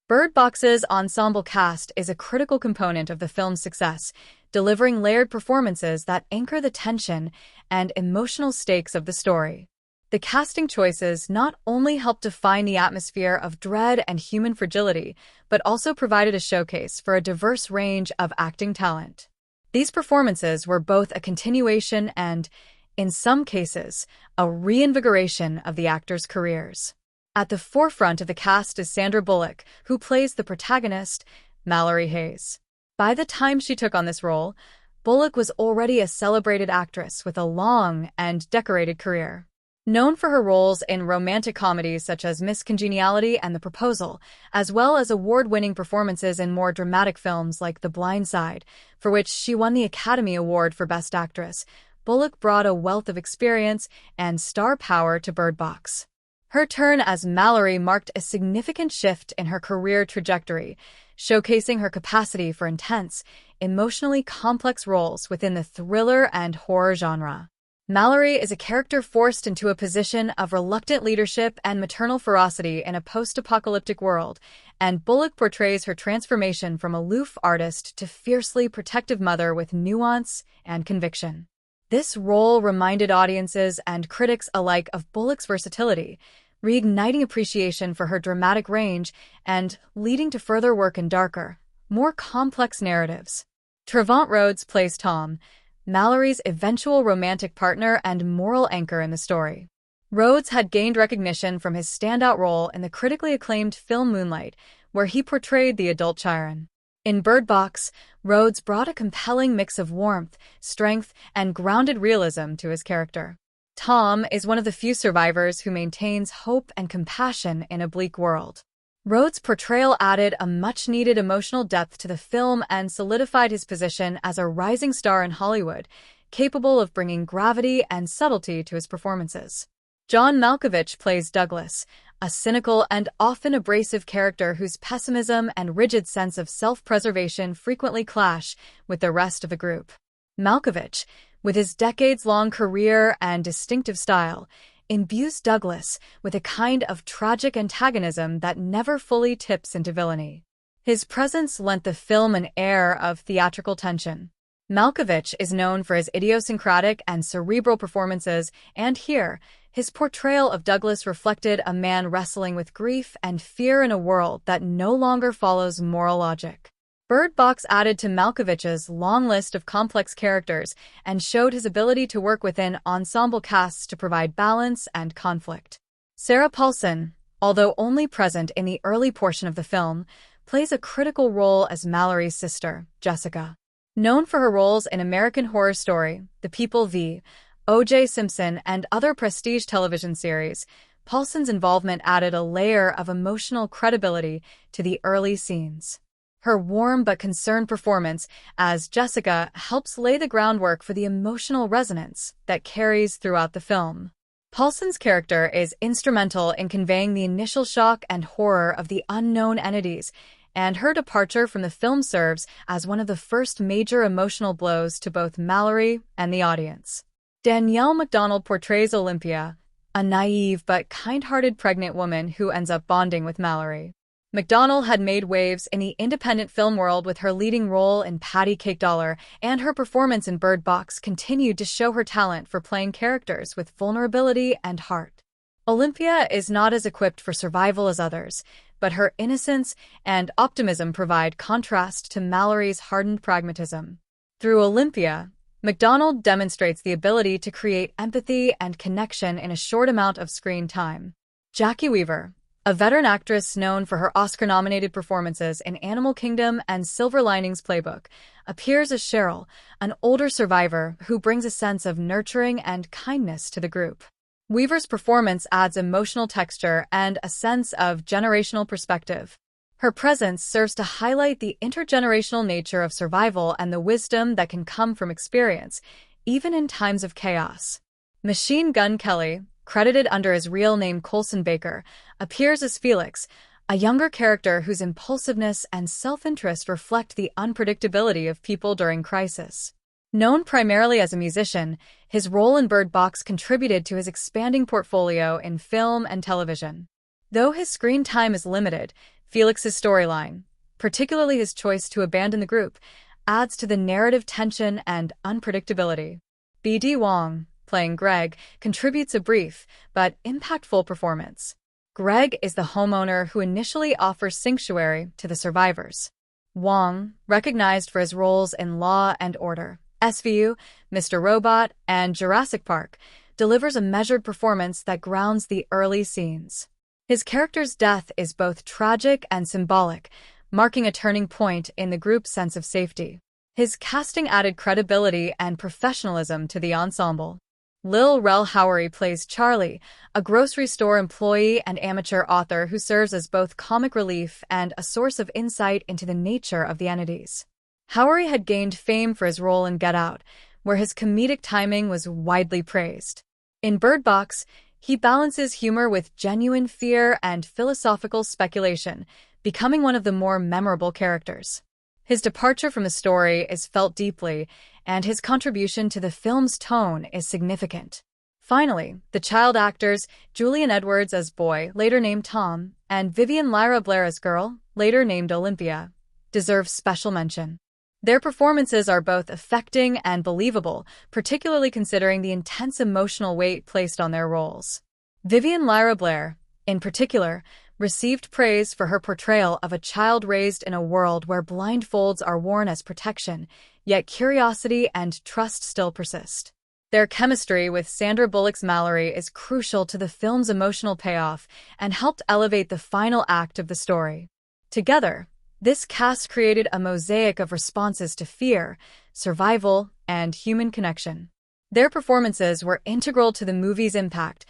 Bird Box's ensemble cast is a critical component of the film's success, delivering layered performances that anchor the tension and emotional stakes of the story. The casting choices not only helped define the atmosphere of dread and human fragility, but also provided a showcase for a diverse range of acting talent. These performances were both a continuation and, in some cases, a reinvigoration of the actors' careers. At the forefront of the cast is Sandra Bullock, who plays the protagonist, Mallory Hayes. By the time she took on this role, Bullock was already a celebrated actress with a long and decorated career. Known for her roles in romantic comedies such as Miss Congeniality and The Proposal, as well as award-winning performances in more dramatic films like The Blind Side, for which she won the Academy Award for Best Actress, Bullock brought a wealth of experience and star power to Bird Box. Her turn as Mallory marked a significant shift in her career trajectory, showcasing her capacity for intense, emotionally complex roles within the thriller and horror genre. Mallory is a character forced into a position of reluctant leadership and maternal ferocity in a post-apocalyptic world, and Bullock portrays her transformation from aloof artist to fiercely protective mother with nuance and conviction. This role reminded audiences and critics alike of Bullock's versatility, reigniting appreciation for her dramatic range and leading to further work in darker, more complex narratives. Trevante Rhodes plays Tom, Mallory's eventual romantic partner and moral anchor in the story. Rhodes had gained recognition from his standout role in the critically acclaimed film Moonlight, where he portrayed the adult Chiron. In Bird Box, Rhodes brought a compelling mix of warmth, strength, and grounded realism to his character. Tom is one of the few survivors who maintains hope and compassion in a bleak world. Rhodes' portrayal added a much-needed emotional depth to the film and solidified his position as a rising star in Hollywood, capable of bringing gravity and subtlety to his performances. John Malkovich plays Douglas, a cynical and often abrasive character whose pessimism and rigid sense of self-preservation frequently clash with the rest of the group. Malkovich, with his decades-long career and distinctive style, imbues Douglas with a kind of tragic antagonism that never fully tips into villainy. His presence lent the film an air of theatrical tension. Malkovich is known for his idiosyncratic and cerebral performances, and here, his portrayal of Douglas reflected a man wrestling with grief and fear in a world that no longer follows moral logic. Bird Box added to Malkovich's long list of complex characters and showed his ability to work within ensemble casts to provide balance and conflict. Sarah Paulson, although only present in the early portion of the film, plays a critical role as Mallory's sister, Jessica. Known for her roles in American Horror Story, The People v. O.J. Simpson, and other prestige television series, Paulson's involvement added a layer of emotional credibility to the early scenes. Her warm but concerned performance as Jessica helps lay the groundwork for the emotional resonance that carries throughout the film. Paulson's character is instrumental in conveying the initial shock and horror of the unknown entities, and her departure from the film serves as one of the first major emotional blows to both Mallory and the audience. Danielle MacDonald portrays Olympia, a naive but kind-hearted pregnant woman who ends up bonding with Mallory. MacDonald had made waves in the independent film world with her leading role in Patty Cake Dollar, and her performance in Bird Box continued to show her talent for playing characters with vulnerability and heart. Olympia is not as equipped for survival as others, but her innocence and optimism provide contrast to Mallory's hardened pragmatism. Through Olympia, MacDonald demonstrates the ability to create empathy and connection in a short amount of screen time. Jackie Weaver, a veteran actress known for her Oscar-nominated performances in Animal Kingdom and Silver Linings Playbook, appears as Cheryl, an older survivor who brings a sense of nurturing and kindness to the group. Weaver's performance adds emotional texture and a sense of generational perspective. Her presence serves to highlight the intergenerational nature of survival and the wisdom that can come from experience, even in times of chaos. Machine Gun Kelly, credited under his real name Colson Baker, appears as Felix, a younger character whose impulsiveness and self-interest reflect the unpredictability of people during crisis. Known primarily as a musician, his role in Bird Box contributed to his expanding portfolio in film and television. Though his screen time is limited, Felix's storyline, particularly his choice to abandon the group, adds to the narrative tension and unpredictability. B.D. Wong, playing Greg, contributes a brief but impactful performance. Greg is the homeowner who initially offers sanctuary to the survivors. Wong, recognized for his roles in Law and Order, SVU, Mr. Robot, and Jurassic Park, delivers a measured performance that grounds the early scenes. His character's death is both tragic and symbolic, marking a turning point in the group's sense of safety. His casting added credibility and professionalism to the ensemble. Lil Rel Howery plays Charlie, a grocery store employee and amateur author who serves as both comic relief and a source of insight into the nature of the entities. Howery had gained fame for his role in Get Out, where his comedic timing was widely praised. In Bird Box, he balances humor with genuine fear and philosophical speculation, becoming one of the more memorable characters. His departure from the story is felt deeply, and his contribution to the film's tone is significant. Finally, the child actors, Julian Edwards as Boy, later named Tom, and Vivian Lyra Blair as Girl, later named Olympia, deserve special mention. Their performances are both affecting and believable, particularly considering the intense emotional weight placed on their roles. Vivian Lyra Blair, in particular, received praise for her portrayal of a child raised in a world where blindfolds are worn as protection, yet curiosity and trust still persist. Their chemistry with Sandra Bullock's Mallory is crucial to the film's emotional payoff and helped elevate the final act of the story. Together, this cast created a mosaic of responses to fear, survival, and human connection. Their performances were integral to the movie's impact,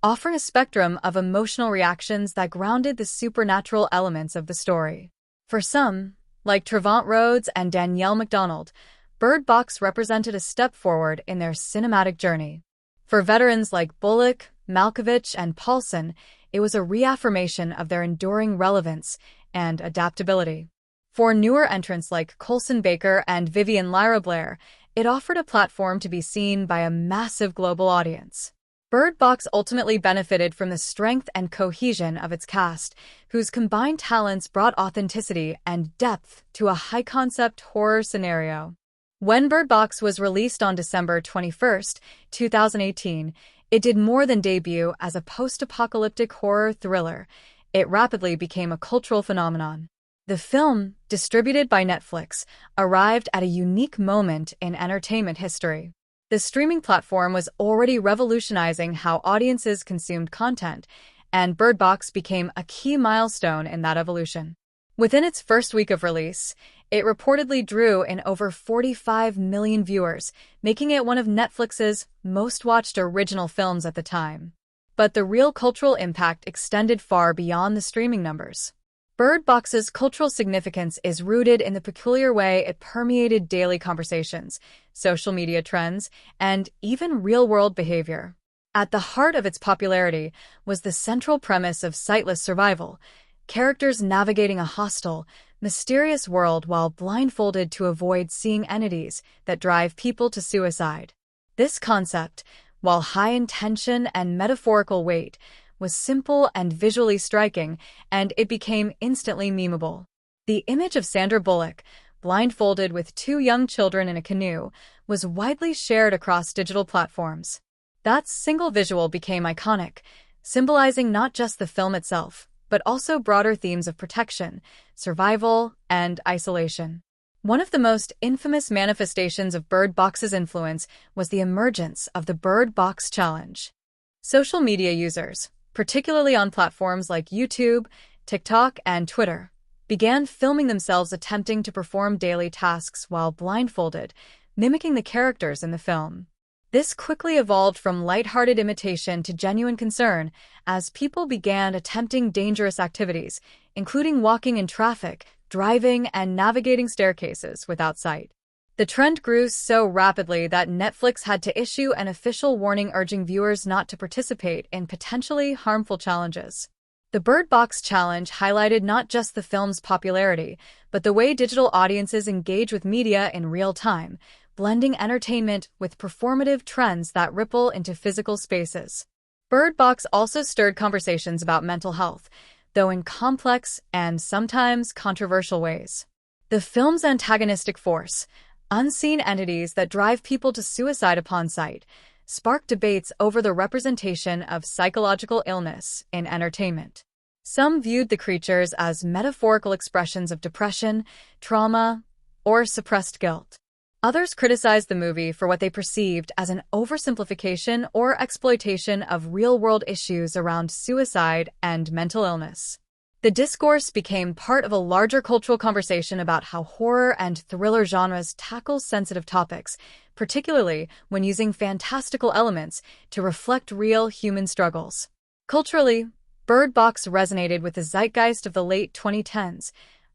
offering a spectrum of emotional reactions that grounded the supernatural elements of the story. For some, like Trevante Rhodes and Danielle MacDonald, Bird Box represented a step forward in their cinematic journey. For veterans like Bullock, Malkovich, and Paulson, it was a reaffirmation of their enduring relevance and adaptability. For newer entrants like Colson Baker and Vivian Lyra Blair, it offered a platform to be seen by a massive global audience. Bird Box ultimately benefited from the strength and cohesion of its cast, whose combined talents brought authenticity and depth to a high-concept horror scenario. When Bird Box was released on December 21, 2018, it did more than debut as a post-apocalyptic horror thriller. It rapidly became a cultural phenomenon. The film, distributed by Netflix, arrived at a unique moment in entertainment history. The streaming platform was already revolutionizing how audiences consumed content, and Bird Box became a key milestone in that evolution. Within its first week of release, it reportedly drew in over 45 million viewers, making it one of Netflix's most-watched original films at the time. But the real cultural impact extended far beyond the streaming numbers. Bird Box's cultural significance is rooted in the peculiar way it permeated daily conversations, social media trends, and even real-world behavior. At the heart of its popularity was the central premise of sightless survival, characters navigating a hostile, mysterious world while blindfolded to avoid seeing entities that drive people to suicide. This concept, while high in tension and metaphorical weight, was simple and visually striking, and it became instantly memeable. The image of Sandra Bullock, blindfolded with two young children in a canoe, was widely shared across digital platforms. That single visual became iconic, symbolizing not just the film itself, but also broader themes of protection, survival, and isolation. One of the most infamous manifestations of Bird Box's influence was the emergence of the Bird Box Challenge. Social media users, particularly on platforms like YouTube, TikTok, and Twitter, began filming themselves attempting to perform daily tasks while blindfolded, mimicking the characters in the film. This quickly evolved from lighthearted imitation to genuine concern as people began attempting dangerous activities, including walking in traffic, driving, and navigating staircases without sight. The trend grew so rapidly that Netflix had to issue an official warning urging viewers not to participate in potentially harmful challenges. The Bird Box Challenge highlighted not just the film's popularity, but the way digital audiences engage with media in real time, blending entertainment with performative trends that ripple into physical spaces. Bird Box also stirred conversations about mental health, though in complex and sometimes controversial ways. The film's antagonistic force, unseen entities that drive people to suicide upon sight, sparked debates over the representation of psychological illness in entertainment. Some viewed the creatures as metaphorical expressions of depression, trauma, or suppressed guilt. Others criticized the movie for what they perceived as an oversimplification or exploitation of real-world issues around suicide and mental illness. The discourse became part of a larger cultural conversation about how horror and thriller genres tackle sensitive topics, particularly when using fantastical elements to reflect real human struggles. Culturally, Bird Box resonated with the zeitgeist of the late 2010s,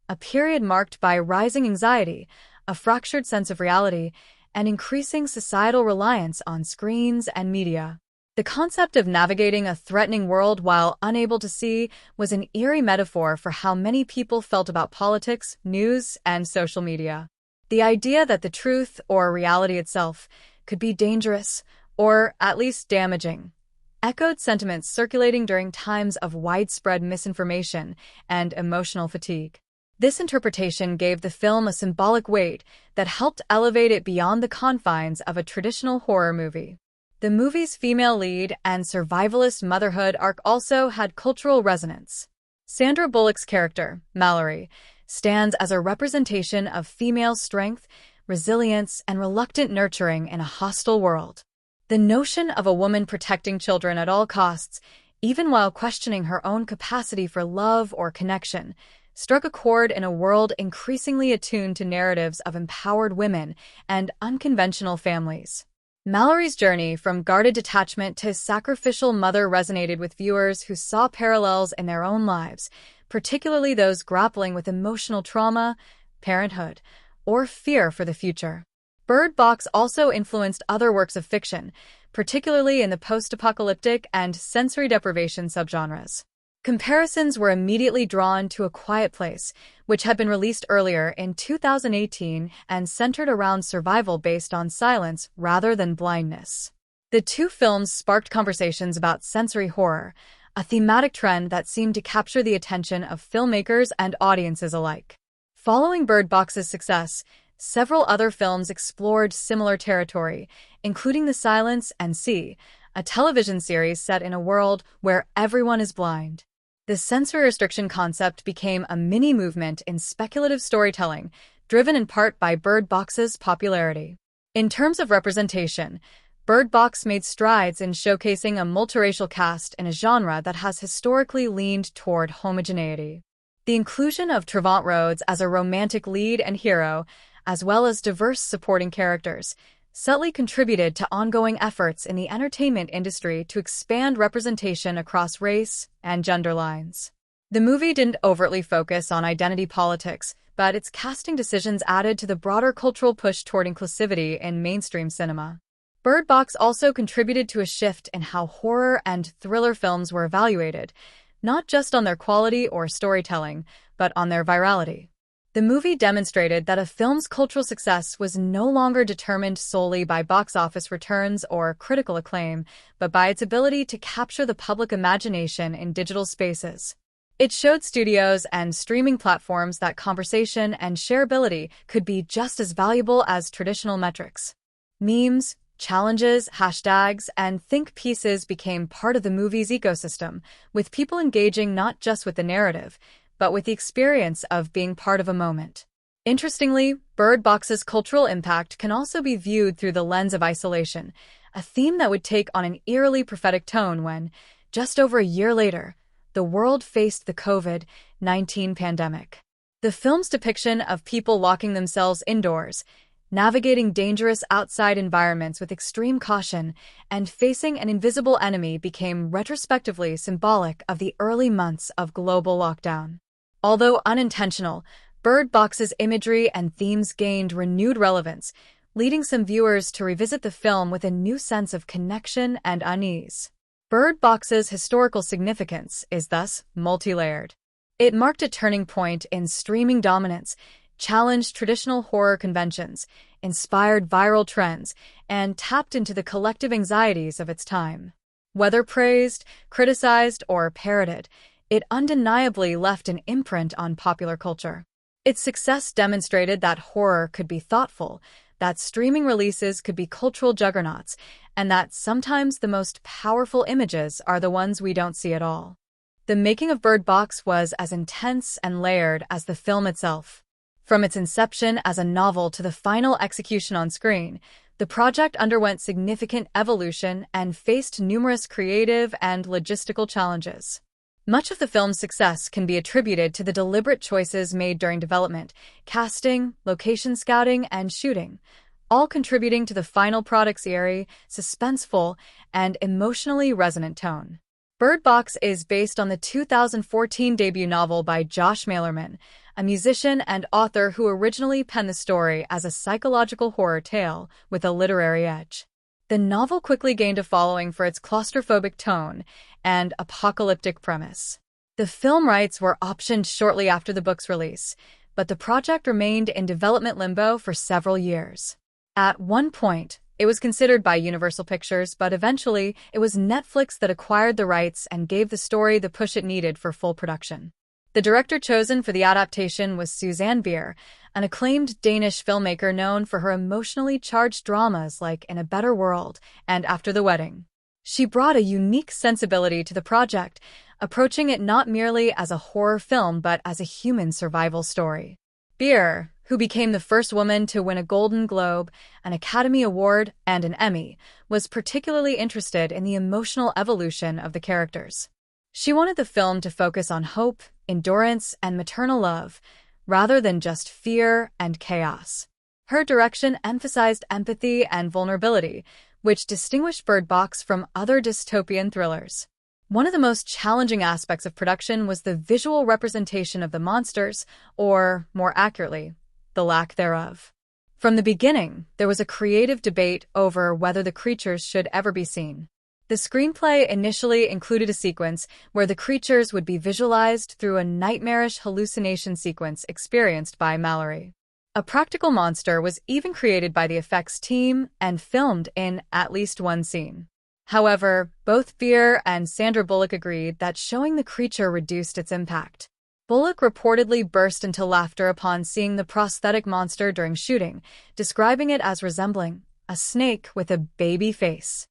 a period marked by rising anxiety, a fractured sense of reality, and increasing societal reliance on screens and media. The concept of navigating a threatening world while unable to see was an eerie metaphor for how many people felt about politics, news, and social media. The idea that the truth, or reality itself, could be dangerous, or at least damaging, echoed sentiments circulating during times of widespread misinformation and emotional fatigue. This interpretation gave the film a symbolic weight that helped elevate it beyond the confines of a traditional horror movie. The movie's female lead and survivalist motherhood arc also had cultural resonance. Sandra Bullock's character, Mallory, stands as a representation of female strength, resilience, and reluctant nurturing in a hostile world. The notion of a woman protecting children at all costs, even while questioning her own capacity for love or connection, struck a chord in a world increasingly attuned to narratives of empowered women and unconventional families. Mallory's journey from guarded detachment to sacrificial mother resonated with viewers who saw parallels in their own lives, particularly those grappling with emotional trauma, parenthood, or fear for the future. Bird Box also influenced other works of fiction, particularly in the post-apocalyptic and sensory deprivation subgenres. Comparisons were immediately drawn to A Quiet Place, which had been released earlier in 2018 and centered around survival based on silence rather than blindness. The two films sparked conversations about sensory horror, a thematic trend that seemed to capture the attention of filmmakers and audiences alike. Following Bird Box's success, several other films explored similar territory, including The Silence and See, a television series set in a world where everyone is blind. The sensory restriction concept became a mini-movement in speculative storytelling, driven in part by Bird Box's popularity. In terms of representation, Bird Box made strides in showcasing a multiracial cast in a genre that has historically leaned toward homogeneity. The inclusion of Trevante Rhodes as a romantic lead and hero, as well as diverse supporting characters, subtly contributed to ongoing efforts in the entertainment industry to expand representation across race and gender lines. The movie didn't overtly focus on identity politics, but its casting decisions added to the broader cultural push toward inclusivity in mainstream cinema. Bird Box also contributed to a shift in how horror and thriller films were evaluated, not just on their quality or storytelling, but on their virality. The movie demonstrated that a film's cultural success was no longer determined solely by box office returns or critical acclaim, but by its ability to capture the public imagination in digital spaces. It showed studios and streaming platforms that conversation and shareability could be just as valuable as traditional metrics. Memes, challenges, hashtags, and think pieces became part of the movie's ecosystem, with people engaging not just with the narrative, but with the experience of being part of a moment. Interestingly, Bird Box's cultural impact can also be viewed through the lens of isolation, a theme that would take on an eerily prophetic tone when, just over a year later, the world faced the COVID-19 pandemic. The film's depiction of people locking themselves indoors, navigating dangerous outside environments with extreme caution, and facing an invisible enemy became retrospectively symbolic of the early months of global lockdown. Although unintentional, Bird Box's imagery and themes gained renewed relevance, leading some viewers to revisit the film with a new sense of connection and unease. Bird Box's historical significance is thus multi-layered. It marked a turning point in streaming dominance, challenged traditional horror conventions, inspired viral trends, and tapped into the collective anxieties of its time. Whether praised, criticized, or parroted, it undeniably left an imprint on popular culture. Its success demonstrated that horror could be thoughtful, that streaming releases could be cultural juggernauts, and that sometimes the most powerful images are the ones we don't see at all. The making of Bird Box was as intense and layered as the film itself. From its inception as a novel to the final execution on screen, the project underwent significant evolution and faced numerous creative and logistical challenges. Much of the film's success can be attributed to the deliberate choices made during development, casting, location scouting, and shooting, all contributing to the final product's eerie, suspenseful, and emotionally resonant tone. Bird Box is based on the 2014 debut novel by Josh Malerman, a musician and author who originally penned the story as a psychological horror tale with a literary edge. The novel quickly gained a following for its claustrophobic tone and apocalyptic premise. The film rights were optioned shortly after the book's release, but the project remained in development limbo for several years. At one point, it was considered by Universal Pictures, but eventually it was Netflix that acquired the rights and gave the story the push it needed for full production. The director chosen for the adaptation was Susanne Bier, an acclaimed Danish filmmaker known for her emotionally charged dramas like In a Better World and After the Wedding. She brought a unique sensibility to the project, approaching it not merely as a horror film but as a human survival story. Bier, who became the first woman to win a Golden Globe, an Academy Award, and an Emmy, was particularly interested in the emotional evolution of the characters. She wanted the film to focus on hope, endurance, and maternal love, rather than just fear and chaos. Her direction emphasized empathy and vulnerability, which distinguished Bird Box from other dystopian thrillers. One of the most challenging aspects of production was the visual representation of the monsters, or, more accurately, the lack thereof. From the beginning, there was a creative debate over whether the creatures should ever be seen. The screenplay initially included a sequence where the creatures would be visualized through a nightmarish hallucination sequence experienced by Mallory. A practical monster was even created by the effects team and filmed in at least one scene. However, both Bier and Sandra Bullock agreed that showing the creature reduced its impact. Bullock reportedly burst into laughter upon seeing the prosthetic monster during shooting, describing it as resembling a snake with a baby face.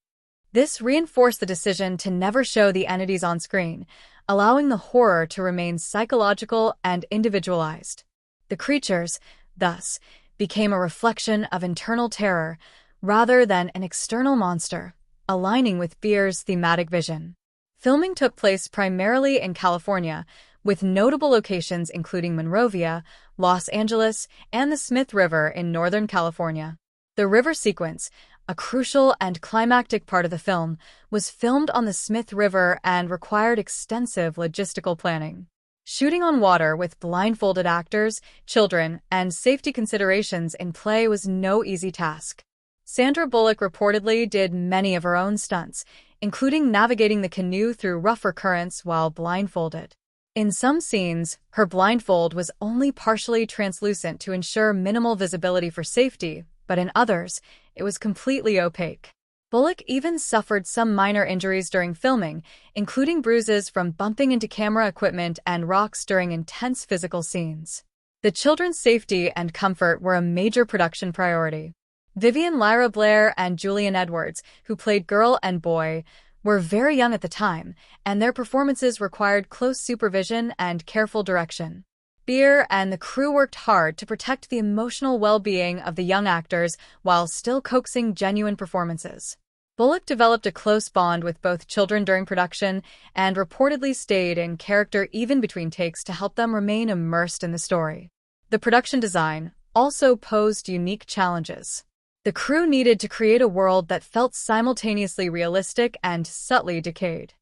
This reinforced the decision to never show the entities on screen, allowing the horror to remain psychological and individualized. The creatures, thus, became a reflection of internal terror rather than an external monster, aligning with Bier's thematic vision. Filming took place primarily in California, with notable locations including Monrovia, Los Angeles, and the Smith River in Northern California. The river sequence, a crucial and climactic part of the film, was filmed on the Smith River and required extensive logistical planning. Shooting on water with blindfolded actors, children, and safety considerations in play was no easy task. Sandra Bullock reportedly did many of her own stunts, including navigating the canoe through rougher currents while blindfolded. In some scenes, her blindfold was only partially translucent to ensure minimal visibility for safety, but in others, it was completely opaque. Bullock even suffered some minor injuries during filming, including bruises from bumping into camera equipment and rocks during intense physical scenes. The children's safety and comfort were a major production priority. Vivian Lyra Blair and Julian Edwards, who played girl and boy, were very young at the time, and their performances required close supervision and careful direction. Bier and the crew worked hard to protect the emotional well-being of the young actors while still coaxing genuine performances. Bullock developed a close bond with both children during production and reportedly stayed in character even between takes to help them remain immersed in the story. The production design also posed unique challenges. The crew needed to create a world that felt simultaneously realistic and subtly decayed.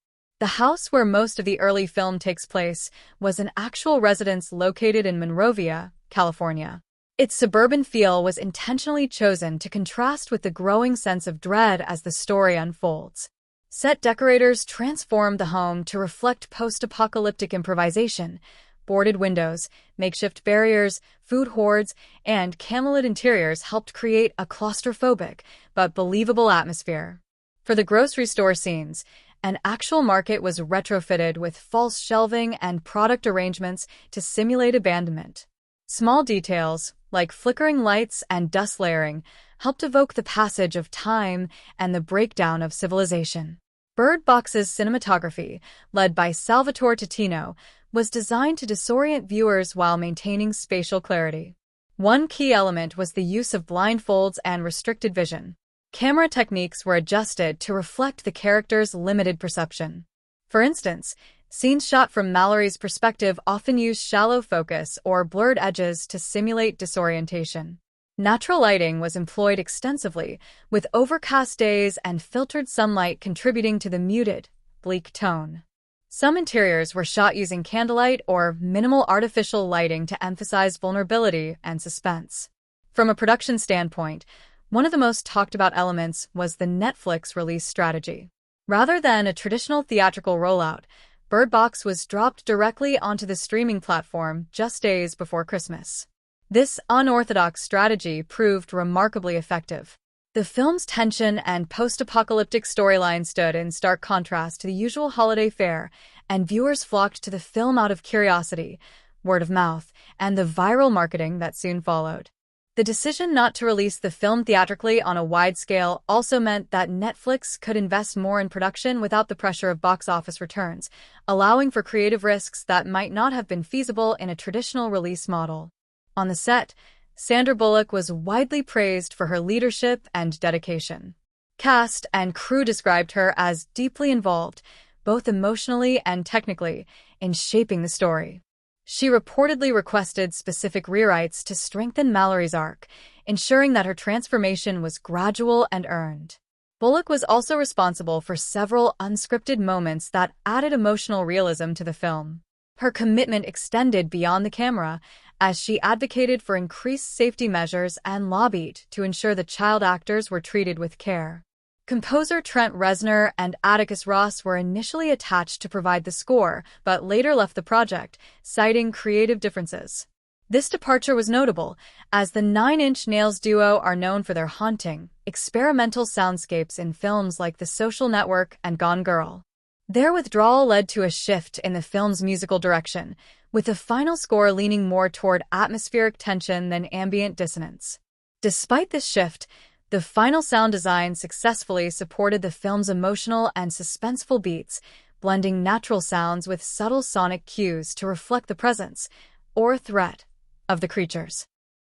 The house where most of the early film takes place was an actual residence located in Monrovia, California. Its suburban feel was intentionally chosen to contrast with the growing sense of dread as the story unfolds. Set decorators transformed the home to reflect post-apocalyptic improvisation. Boarded windows, makeshift barriers, food hoards, and camelid interiors helped create a claustrophobic but believable atmosphere. For the grocery store scenes, An actual market was retrofitted with false shelving and product arrangements to simulate abandonment. Small details, like flickering lights and dust layering, helped evoke the passage of time and the breakdown of civilization. Bird Box's cinematography, led by Salvatore Titino, was designed to disorient viewers while maintaining spatial clarity. One key element was the use of blindfolds and restricted vision. Camera techniques were adjusted to reflect the character's limited perception. For instance, scenes shot from Mallory's perspective often use shallow focus or blurred edges to simulate disorientation. Natural lighting was employed extensively, with overcast days and filtered sunlight contributing to the muted, bleak tone. Some interiors were shot using candlelight or minimal artificial lighting to emphasize vulnerability and suspense. From a production standpoint, one of the most talked about elements was the Netflix release strategy. Rather than a traditional theatrical rollout, Bird Box was dropped directly onto the streaming platform just days before Christmas. This unorthodox strategy proved remarkably effective. The film's tension and post-apocalyptic storyline stood in stark contrast to the usual holiday fare, and viewers flocked to the film out of curiosity, word of mouth, and the viral marketing that soon followed. The decision not to release the film theatrically on a wide scale also meant that Netflix could invest more in production without the pressure of box office returns, allowing for creative risks that might not have been feasible in a traditional release model. On the set, Sandra Bullock was widely praised for her leadership and dedication. Cast and crew described her as deeply involved, both emotionally and technically, in shaping the story. She reportedly requested specific rewrites to strengthen Mallory's arc, ensuring that her transformation was gradual and earned. Bullock was also responsible for several unscripted moments that added emotional realism to the film. Her commitment extended beyond the camera, as she advocated for increased safety measures and lobbied to ensure the child actors were treated with care. Composer Trent Reznor and Atticus Ross were initially attached to provide the score, but later left the project, citing creative differences. This departure was notable, as the Nine Inch Nails duo are known for their haunting, experimental soundscapes in films like The Social Network and Gone Girl. Their withdrawal led to a shift in the film's musical direction, with the final score leaning more toward atmospheric tension than ambient dissonance. Despite this shift, the final sound design successfully supported the film's emotional and suspenseful beats, blending natural sounds with subtle sonic cues to reflect the presence, or threat, of the creatures.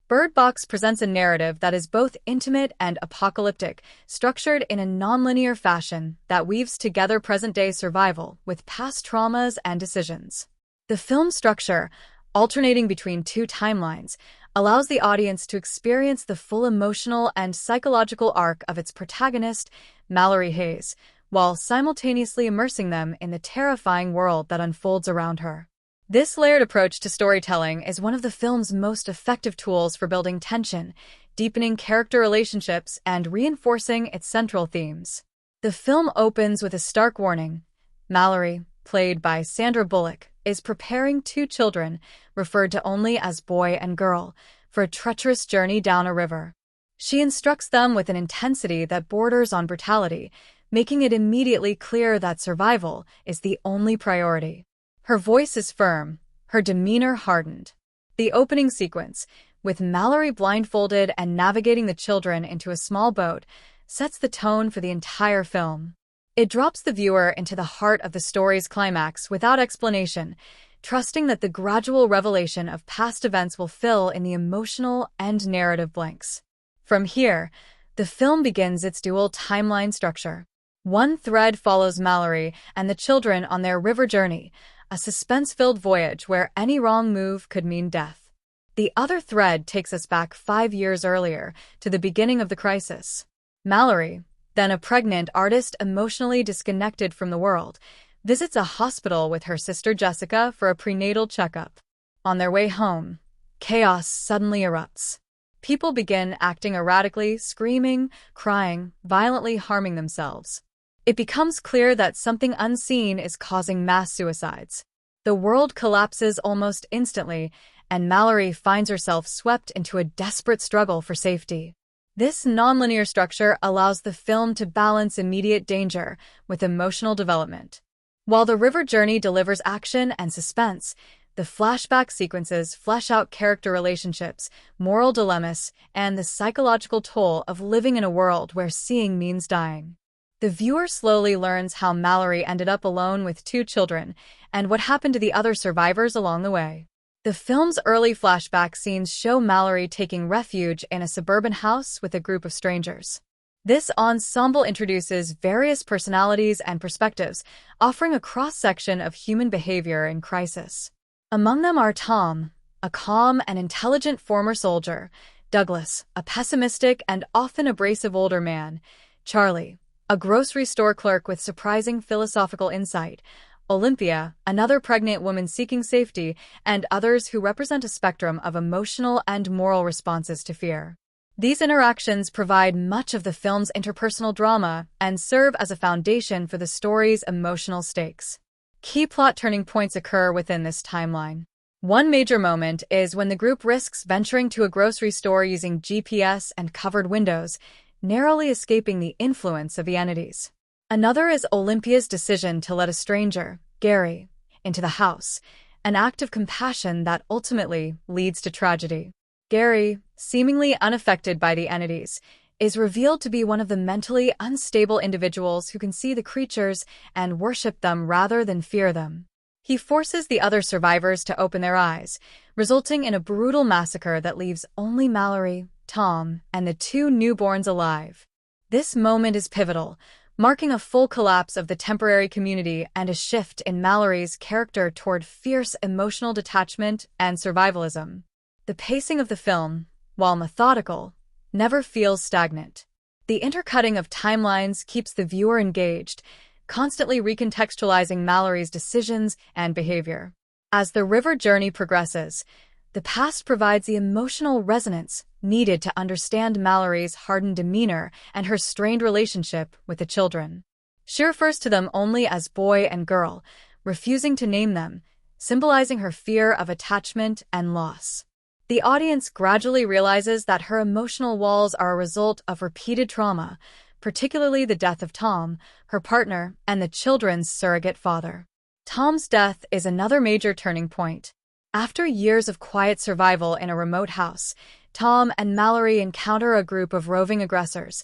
Bird Box presents a narrative that is both intimate and apocalyptic, structured in a nonlinear fashion that weaves together present-day survival with past traumas and decisions. The film's structure, alternating between two timelines, allows the audience to experience the full emotional and psychological arc of its protagonist, Mallory Hayes, while simultaneously immersing them in the terrifying world that unfolds around her. This layered approach to storytelling is one of the film's most effective tools for building tension, deepening character relationships, and reinforcing its central themes. The film opens with a stark warning. Mallory, played by Sandra Bullock, is preparing two children, referred to only as boy and girl, for a treacherous journey down a river. She instructs them with an intensity that borders on brutality, making it immediately clear that survival is the only priority. Her voice is firm, her demeanor hardened. The opening sequence, with Mallory blindfolded and navigating the children into a small boat, sets the tone for the entire film. It drops the viewer into the heart of the story's climax without explanation, trusting that the gradual revelation of past events will fill in the emotional and narrative blanks. From here, the film begins its dual timeline structure. One thread follows Mallory and the children on their river journey, a suspense-filled voyage where any wrong move could mean death. The other thread takes us back 5 years earlier, to the beginning of the crisis. Mallory, then a pregnant artist emotionally disconnected from the world, visits a hospital with her sister Jessica for a prenatal checkup. On their way home, chaos suddenly erupts. People begin acting erratically, screaming, crying, violently harming themselves. It becomes clear that something unseen is causing mass suicides. The world collapses almost instantly, and Mallory finds herself swept into a desperate struggle for safety. This nonlinear structure allows the film to balance immediate danger with emotional development. While the river journey delivers action and suspense, the flashback sequences flesh out character relationships, moral dilemmas, and the psychological toll of living in a world where seeing means dying. The viewer slowly learns how Mallory ended up alone with 2 children and what happened to the other survivors along the way. The film's early flashback scenes show Mallory taking refuge in a suburban house with a group of strangers. This ensemble introduces various personalities and perspectives, offering a cross-section of human behavior in crisis. Among them are Tom, a calm and intelligent former soldier; Douglas, a pessimistic and often abrasive older man; Charlie, a grocery store clerk with surprising philosophical insight; Olympia, another pregnant woman seeking safety; and others who represent a spectrum of emotional and moral responses to fear. These interactions provide much of the film's interpersonal drama and serve as a foundation for the story's emotional stakes. Key plot turning points occur within this timeline. One major moment is when the group risks venturing to a grocery store using GPS and covered windows, narrowly escaping the influence of the entities. Another is Olympia's decision to let a stranger, Gary, into the house, an act of compassion that ultimately leads to tragedy. Gary, seemingly unaffected by the entities, is revealed to be one of the mentally unstable individuals who can see the creatures and worship them rather than fear them. He forces the other survivors to open their eyes, resulting in a brutal massacre that leaves only Mallory, Tom, and the 2 newborns alive. This moment is pivotal, marking a full collapse of the temporary community and a shift in Mallory's character toward fierce emotional detachment and survivalism. The pacing of the film, while methodical, never feels stagnant. The intercutting of timelines keeps the viewer engaged, constantly recontextualizing Mallory's decisions and behavior. As the river journey progresses, the past provides the emotional resonance needed to understand Mallory's hardened demeanor and her strained relationship with the children. She refers to them only as boy and girl, refusing to name them, symbolizing her fear of attachment and loss. The audience gradually realizes that her emotional walls are a result of repeated trauma, particularly the death of Tom, her partner, and the children's surrogate father. Tom's death is another major turning point. After years of quiet survival in a remote house, Tom and Mallory encounter a group of roving aggressors,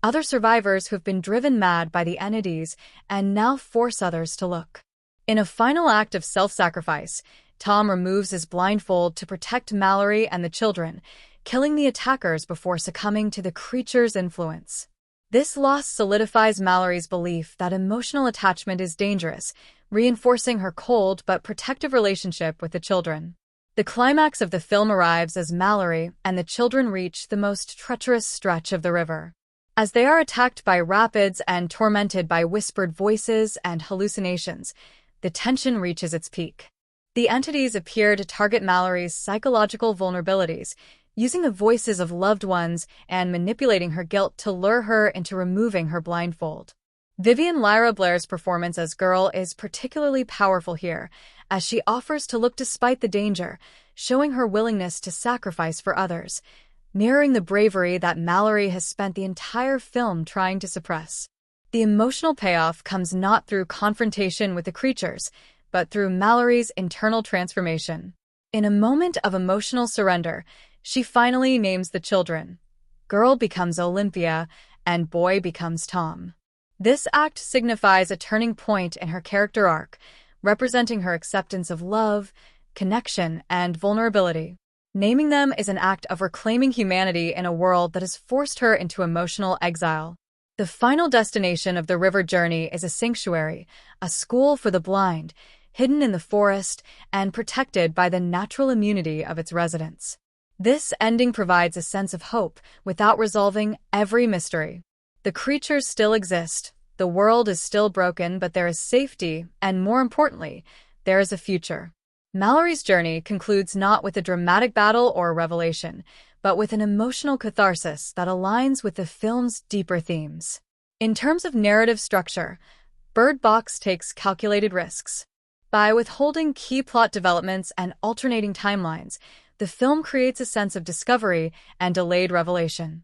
other survivors who have been driven mad by the entities and now force others to look. In a final act of self-sacrifice, Tom removes his blindfold to protect Mallory and the children, killing the attackers before succumbing to the creature's influence. This loss solidifies Mallory's belief that emotional attachment is dangerous, reinforcing her cold but protective relationship with the children. The climax of the film arrives as Mallory and the children reach the most treacherous stretch of the river. As they are attacked by rapids and tormented by whispered voices and hallucinations, the tension reaches its peak. The entities appear to target Mallory's psychological vulnerabilities, using the voices of loved ones and manipulating her guilt to lure her into removing her blindfold. Vivian Lyra Blair's performance as Girl is particularly powerful here, as she offers to look despite the danger, showing her willingness to sacrifice for others, mirroring the bravery that Mallory has spent the entire film trying to suppress. The emotional payoff comes not through confrontation with the creatures, but through Mallory's internal transformation. In a moment of emotional surrender, she finally names the children. Girl becomes Olympia, and boy becomes Tom. This act signifies a turning point in her character arc, representing her acceptance of love, connection, and vulnerability. Naming them is an act of reclaiming humanity in a world that has forced her into emotional exile. The final destination of the river journey is a sanctuary, a school for the blind, hidden in the forest and protected by the natural immunity of its residents. This ending provides a sense of hope without resolving every mystery. The creatures still exist, the world is still broken, but there is safety, and more importantly, there is a future. Mallory's journey concludes not with a dramatic battle or revelation, but with an emotional catharsis that aligns with the film's deeper themes. In terms of narrative structure, Bird Box takes calculated risks. By withholding key plot developments and alternating timelines, the film creates a sense of discovery and delayed revelation.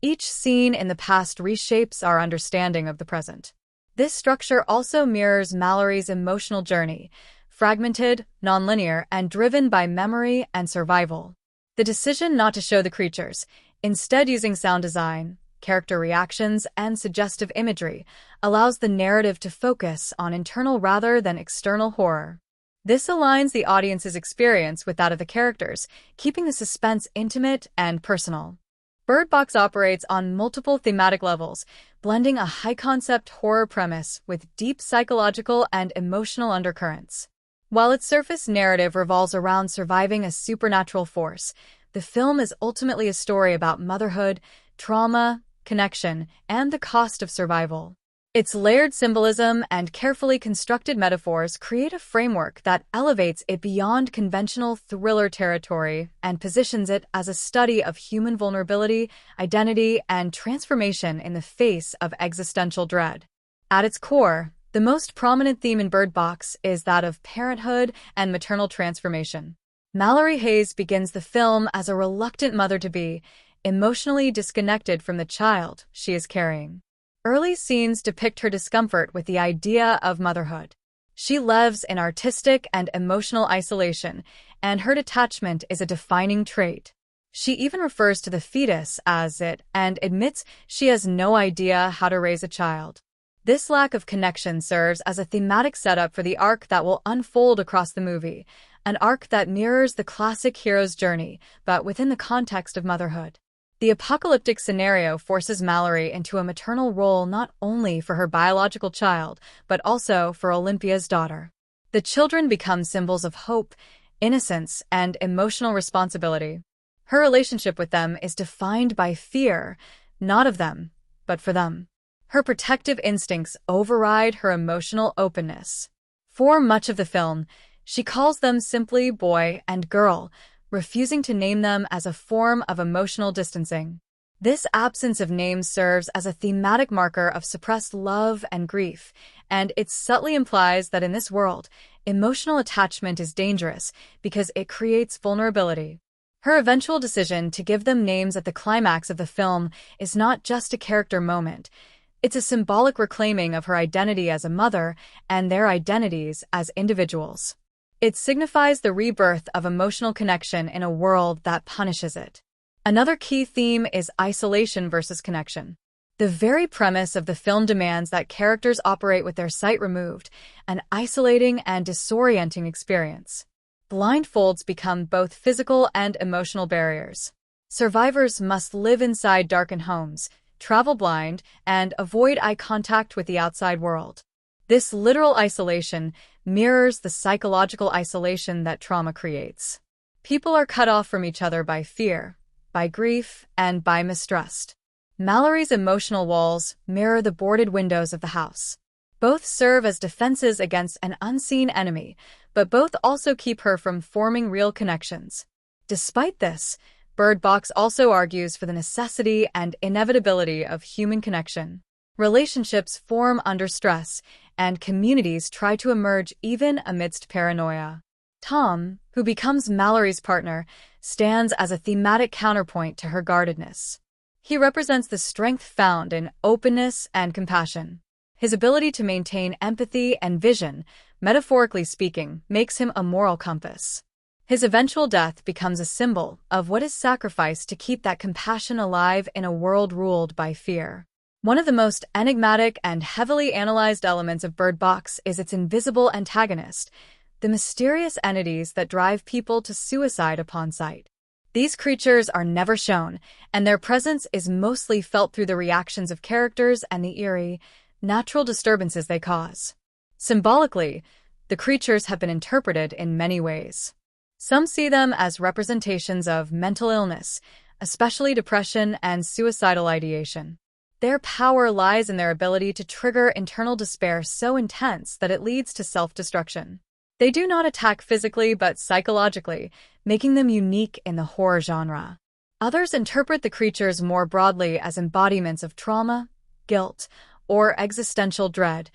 Each scene in the past reshapes our understanding of the present. This structure also mirrors Mallory's emotional journey, fragmented, nonlinear, and driven by memory and survival. The decision not to show the creatures, instead using sound design, character reactions, and suggestive imagery, allows the narrative to focus on internal rather than external horror. This aligns the audience's experience with that of the characters, keeping the suspense intimate and personal. Bird Box operates on multiple thematic levels, blending a high-concept horror premise with deep psychological and emotional undercurrents. While its surface narrative revolves around surviving a supernatural force, the film is ultimately a story about motherhood, trauma, connection, and the cost of survival. Its layered symbolism and carefully constructed metaphors create a framework that elevates it beyond conventional thriller territory and positions it as a study of human vulnerability, identity, and transformation in the face of existential dread. At its core, the most prominent theme in Bird Box is that of parenthood and maternal transformation. Mallory Hayes begins the film as a reluctant mother-to-be, emotionally disconnected from the child she is carrying. Early scenes depict her discomfort with the idea of motherhood. She lives in artistic and emotional isolation, and her detachment is a defining trait. She even refers to the fetus as it and admits she has no idea how to raise a child. This lack of connection serves as a thematic setup for the arc that will unfold across the movie, an arc that mirrors the classic hero's journey, but within the context of motherhood. The apocalyptic scenario forces Mallory into a maternal role not only for her biological child, but also for Olympia's daughter. The children become symbols of hope, innocence, and emotional responsibility. Her relationship with them is defined by fear, not of them, but for them. Her protective instincts override her emotional openness. For much of the film, she calls them simply boy and girl, refusing to name them as a form of emotional distancing. This absence of names serves as a thematic marker of suppressed love and grief, and it subtly implies that in this world, emotional attachment is dangerous because it creates vulnerability. Her eventual decision to give them names at the climax of the film is not just a character moment. It's a symbolic reclaiming of her identity as a mother and their identities as individuals. It signifies the rebirth of emotional connection in a world that punishes it. Another key theme is isolation versus connection. The very premise of the film demands that characters operate with their sight removed, an isolating and disorienting experience. Blindfolds become both physical and emotional barriers. Survivors must live inside darkened homes, travel blind, and avoid eye contact with the outside world. This literal isolation mirrors the psychological isolation that trauma creates. People are cut off from each other by fear, by grief, and by mistrust. Mallory's emotional walls mirror the boarded windows of the house. Both serve as defenses against an unseen enemy, but both also keep her from forming real connections. Despite this, Bird Box also argues for the necessity and inevitability of human connection. Relationships form under stress, and communities try to emerge even amidst paranoia. Tom, who becomes Mallory's partner, stands as a thematic counterpoint to her guardedness. He represents the strength found in openness and compassion. His ability to maintain empathy and vision, metaphorically speaking, makes him a moral compass. His eventual death becomes a symbol of what is sacrificed to keep that compassion alive in a world ruled by fear. One of the most enigmatic and heavily analyzed elements of Bird Box is its invisible antagonist, the mysterious entities that drive people to suicide upon sight. These creatures are never shown, and their presence is mostly felt through the reactions of characters and the eerie, natural disturbances they cause. Symbolically, the creatures have been interpreted in many ways. Some see them as representations of mental illness, especially depression and suicidal ideation. Their power lies in their ability to trigger internal despair so intense that it leads to self-destruction. They do not attack physically but psychologically, making them unique in the horror genre. Others interpret the creatures more broadly as embodiments of trauma, guilt, or existential dread,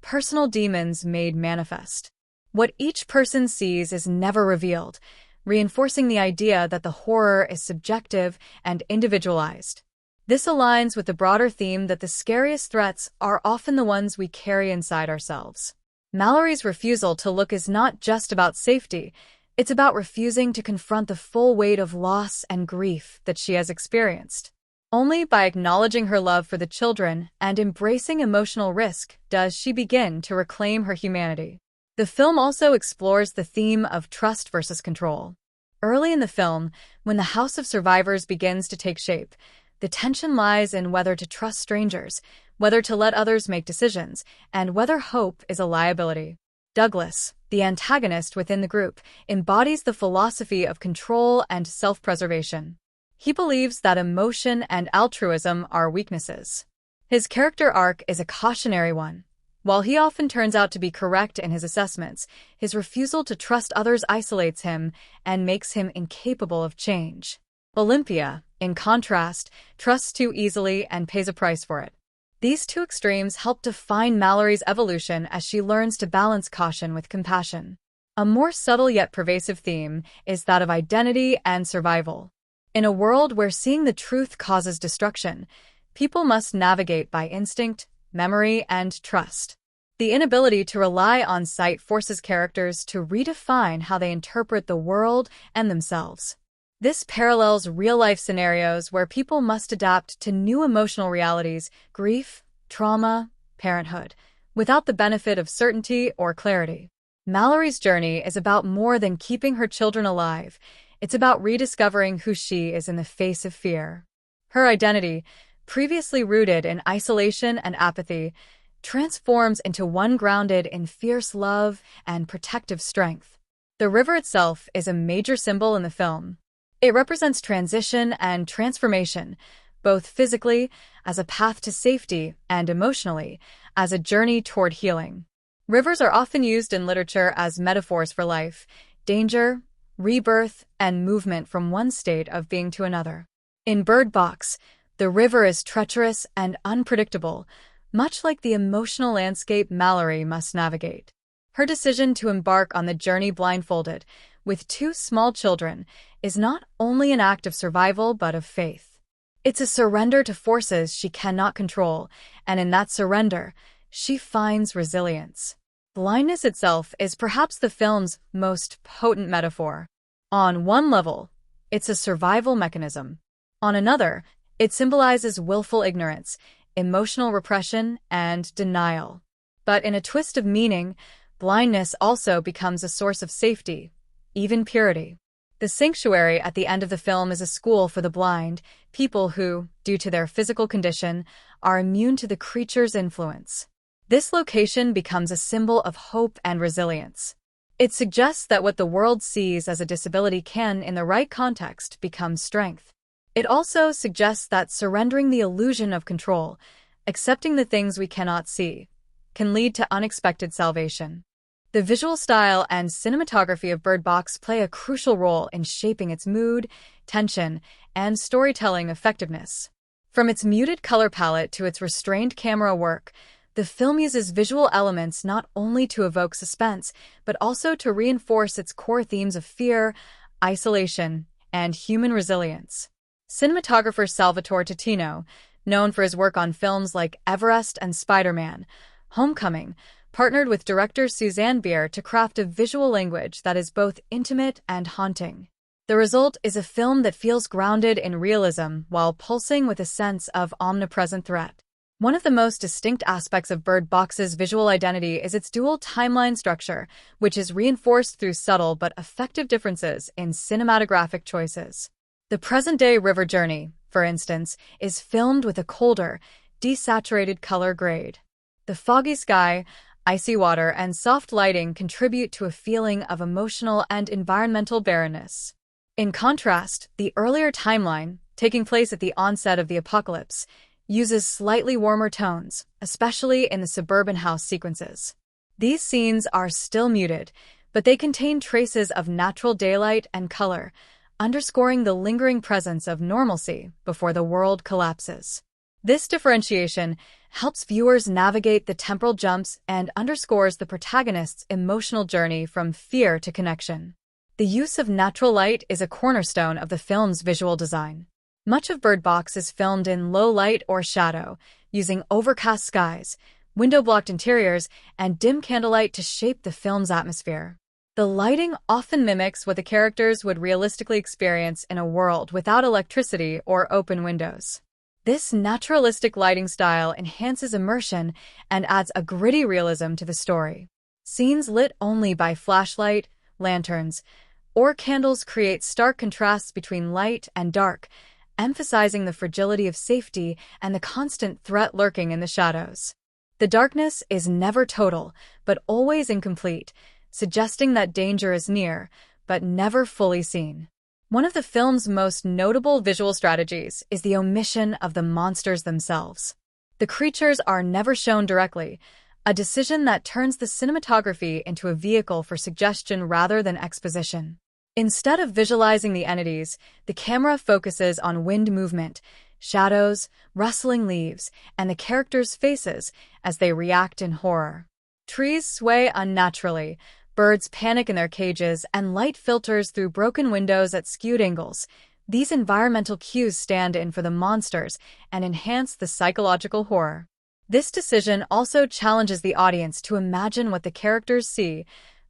personal demons made manifest. What each person sees is never revealed, reinforcing the idea that the horror is subjective and individualized. This aligns with the broader theme that the scariest threats are often the ones we carry inside ourselves. Mallory's refusal to look is not just about safety, it's about refusing to confront the full weight of loss and grief that she has experienced. Only by acknowledging her love for the children and embracing emotional risk does she begin to reclaim her humanity. The film also explores the theme of trust versus control. Early in the film, when the House of Survivors begins to take shape, the tension lies in whether to trust strangers, whether to let others make decisions, and whether hope is a liability. Douglas, the antagonist within the group, embodies the philosophy of control and self-preservation. He believes that emotion and altruism are weaknesses. His character arc is a cautionary one. While he often turns out to be correct in his assessments, his refusal to trust others isolates him and makes him incapable of change. Olympia, in contrast, trusts too easily and pays a price for it. These two extremes help define Mallory's evolution as she learns to balance caution with compassion. A more subtle yet pervasive theme is that of identity and survival. In a world where seeing the truth causes destruction, people must navigate by instinct, memory, and trust. The inability to rely on sight forces characters to redefine how they interpret the world and themselves. This parallels real-life scenarios where people must adapt to new emotional realities, grief, trauma, parenthood, without the benefit of certainty or clarity. Mallory's journey is about more than keeping her children alive. It's about rediscovering who she is in the face of fear. Her identity, previously rooted in isolation and apathy, transforms into one grounded in fierce love and protective strength. The river itself is a major symbol in the film. It represents transition and transformation, both physically, as a path to safety, and emotionally, as a journey toward healing. Rivers are often used in literature as metaphors for life, danger, rebirth, and movement from one state of being to another. In Bird Box, the river is treacherous and unpredictable, much like the emotional landscape Mallory must navigate. Her decision to embark on the journey blindfolded, with two small children, is not only an act of survival but of faith. It's a surrender to forces she cannot control, and in that surrender, she finds resilience. Blindness itself is perhaps the film's most potent metaphor. On one level, it's a survival mechanism. On another, it symbolizes willful ignorance, emotional repression, and denial. But in a twist of meaning, blindness also becomes a source of safety, even purity. The sanctuary at the end of the film is a school for the blind, people who, due to their physical condition, are immune to the creature's influence. This location becomes a symbol of hope and resilience. It suggests that what the world sees as a disability can, in the right context, become strength. It also suggests that surrendering the illusion of control, accepting the things we cannot see, can lead to unexpected salvation. The visual style and cinematography of Bird Box play a crucial role in shaping its mood, tension, and storytelling effectiveness. From its muted color palette to its restrained camera work, the film uses visual elements not only to evoke suspense, but also to reinforce its core themes of fear, isolation, and human resilience. Cinematographer Salvatore Totino, known for his work on films like Everest and Spider-Man: Homecoming, partnered with director Susanne Bier to craft a visual language that is both intimate and haunting. The result is a film that feels grounded in realism while pulsing with a sense of omnipresent threat. One of the most distinct aspects of Bird Box's visual identity is its dual timeline structure, which is reinforced through subtle but effective differences in cinematographic choices. The present-day river journey, for instance, is filmed with a colder, desaturated color grade. The foggy sky, icy water, and soft lighting contribute to a feeling of emotional and environmental barrenness. In contrast, the earlier timeline, taking place at the onset of the apocalypse, uses slightly warmer tones, especially in the suburban house sequences. These scenes are still muted, but they contain traces of natural daylight and color, underscoring the lingering presence of normalcy before the world collapses. This differentiation helps viewers navigate the temporal jumps and underscores the protagonist's emotional journey from fear to connection. The use of natural light is a cornerstone of the film's visual design. Much of Bird Box is filmed in low light or shadow, using overcast skies, window-blocked interiors, and dim candlelight to shape the film's atmosphere. The lighting often mimics what the characters would realistically experience in a world without electricity or open windows. This naturalistic lighting style enhances immersion and adds a gritty realism to the story. Scenes lit only by flashlight, lanterns, or candles create stark contrasts between light and dark, emphasizing the fragility of safety and the constant threat lurking in the shadows. The darkness is never total, but always incomplete, suggesting that danger is near, but never fully seen. One of the film's most notable visual strategies is the omission of the monsters themselves. The creatures are never shown directly, a decision that turns the cinematography into a vehicle for suggestion rather than exposition. Instead of visualizing the entities, the camera focuses on wind movement, shadows, rustling leaves, and the characters' faces as they react in horror. Trees sway unnaturally, birds panic in their cages, and light filters through broken windows at skewed angles. These environmental cues stand in for the monsters and enhance the psychological horror. This decision also challenges the audience to imagine what the characters see,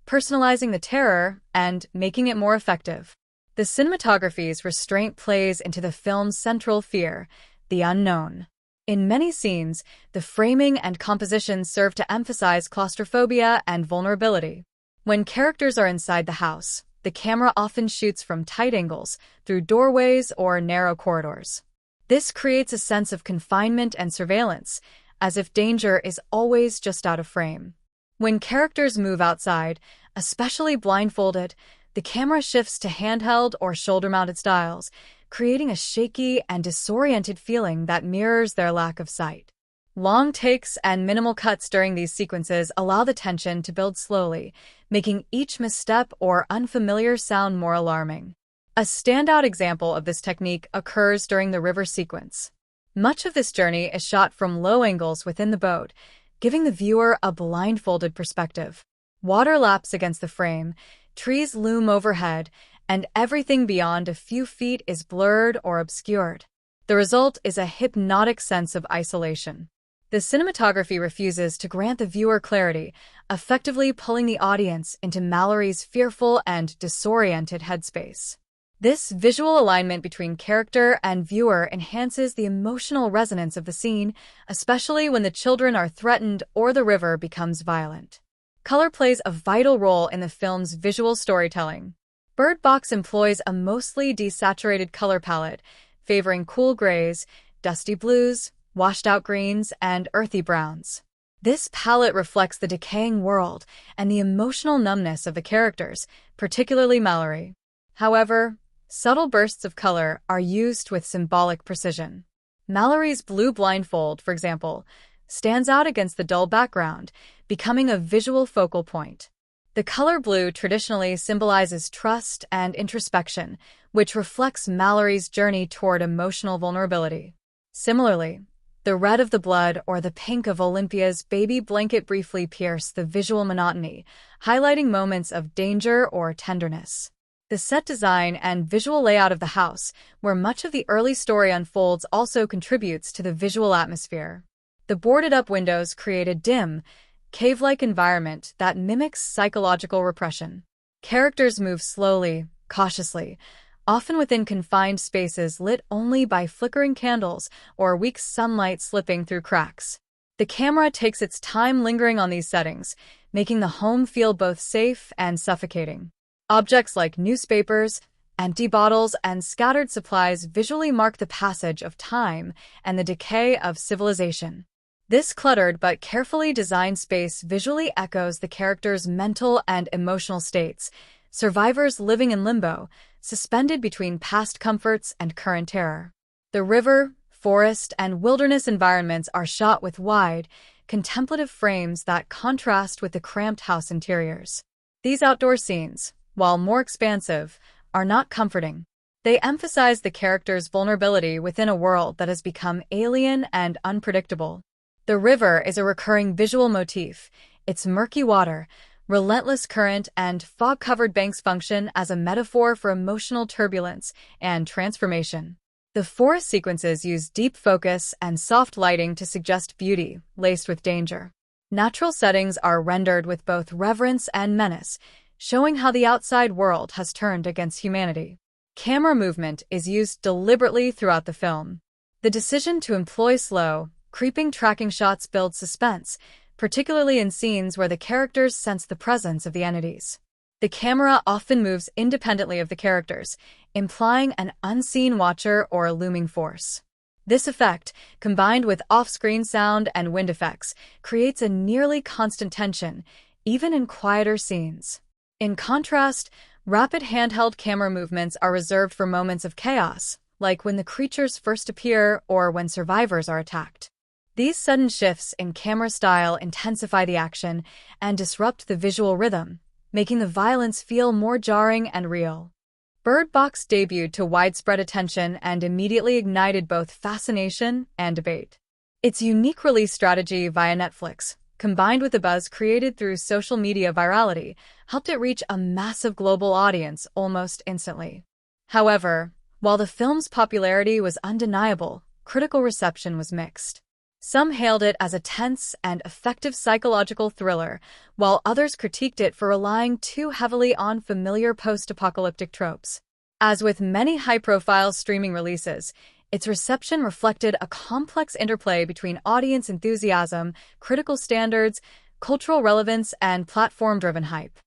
personalizing the terror and making it more effective. The cinematography's restraint plays into the film's central fear, the unknown. In many scenes, the framing and composition serve to emphasize claustrophobia and vulnerability. When characters are inside the house, the camera often shoots from tight angles, through doorways or narrow corridors. This creates a sense of confinement and surveillance, as if danger is always just out of frame. When characters move outside, especially blindfolded, the camera shifts to handheld or shoulder-mounted styles, creating a shaky and disoriented feeling that mirrors their lack of sight. Long takes and minimal cuts during these sequences allow the tension to build slowly, making each misstep or unfamiliar sound more alarming. A standout example of this technique occurs during the river sequence. Much of this journey is shot from low angles within the boat, giving the viewer a blindfolded perspective. Water laps against the frame, trees loom overhead, and everything beyond a few feet is blurred or obscured. The result is a hypnotic sense of isolation. The cinematography refuses to grant the viewer clarity, effectively pulling the audience into Mallory's fearful and disoriented headspace. This visual alignment between character and viewer enhances the emotional resonance of the scene, especially when the children are threatened or the river becomes violent. Color plays a vital role in the film's visual storytelling. Bird Box employs a mostly desaturated color palette, favoring cool grays, dusty blues, washed-out greens, and earthy browns. This palette reflects the decaying world and the emotional numbness of the characters, particularly Mallory. However, subtle bursts of color are used with symbolic precision. Mallory's blue blindfold, for example, stands out against the dull background, becoming a visual focal point. The color blue traditionally symbolizes trust and introspection, which reflects Mallory's journey toward emotional vulnerability. Similarly, the red of the blood or the pink of Olympia's baby blanket briefly pierce the visual monotony, highlighting moments of danger or tenderness. The set design and visual layout of the house, where much of the early story unfolds, also contributes to the visual atmosphere. The boarded-up windows create a dim, cave-like environment that mimics psychological repression. Characters move slowly, cautiously, often within confined spaces lit only by flickering candles or weak sunlight slipping through cracks. The camera takes its time lingering on these settings, making the home feel both safe and suffocating. Objects like newspapers, empty bottles, and scattered supplies visually mark the passage of time and the decay of civilization. This cluttered but carefully designed space visually echoes the characters' mental and emotional states, survivors living in limbo, suspended between past comforts and current terror. The river, forest, and wilderness environments are shot with wide, contemplative frames that contrast with the cramped house interiors. These outdoor scenes, while more expansive, are not comforting. They emphasize the character's vulnerability within a world that has become alien and unpredictable. The river is a recurring visual motif. Its murky water, relentless current, and fog-covered banks function as a metaphor for emotional turbulence and transformation. The forest sequences use deep focus and soft lighting to suggest beauty, laced with danger. Natural settings are rendered with both reverence and menace, showing how the outside world has turned against humanity. Camera movement is used deliberately throughout the film. The decision to employ slow, creeping tracking shots builds suspense, particularly in scenes where the characters sense the presence of the entities. The camera often moves independently of the characters, implying an unseen watcher or a looming force. This effect, combined with off-screen sound and wind effects, creates a nearly constant tension, even in quieter scenes. In contrast, rapid handheld camera movements are reserved for moments of chaos, like when the creatures first appear or when survivors are attacked. These sudden shifts in camera style intensify the action and disrupt the visual rhythm, making the violence feel more jarring and real. Bird Box debuted to widespread attention and immediately ignited both fascination and debate. Its unique release strategy via Netflix, combined with the buzz created through social media virality, helped it reach a massive global audience almost instantly. However, while the film's popularity was undeniable, critical reception was mixed. Some hailed it as a tense and effective psychological thriller, while others critiqued it for relying too heavily on familiar post-apocalyptic tropes. As with many high-profile streaming releases, its reception reflected a complex interplay between audience enthusiasm, critical standards, cultural relevance, and platform-driven hype.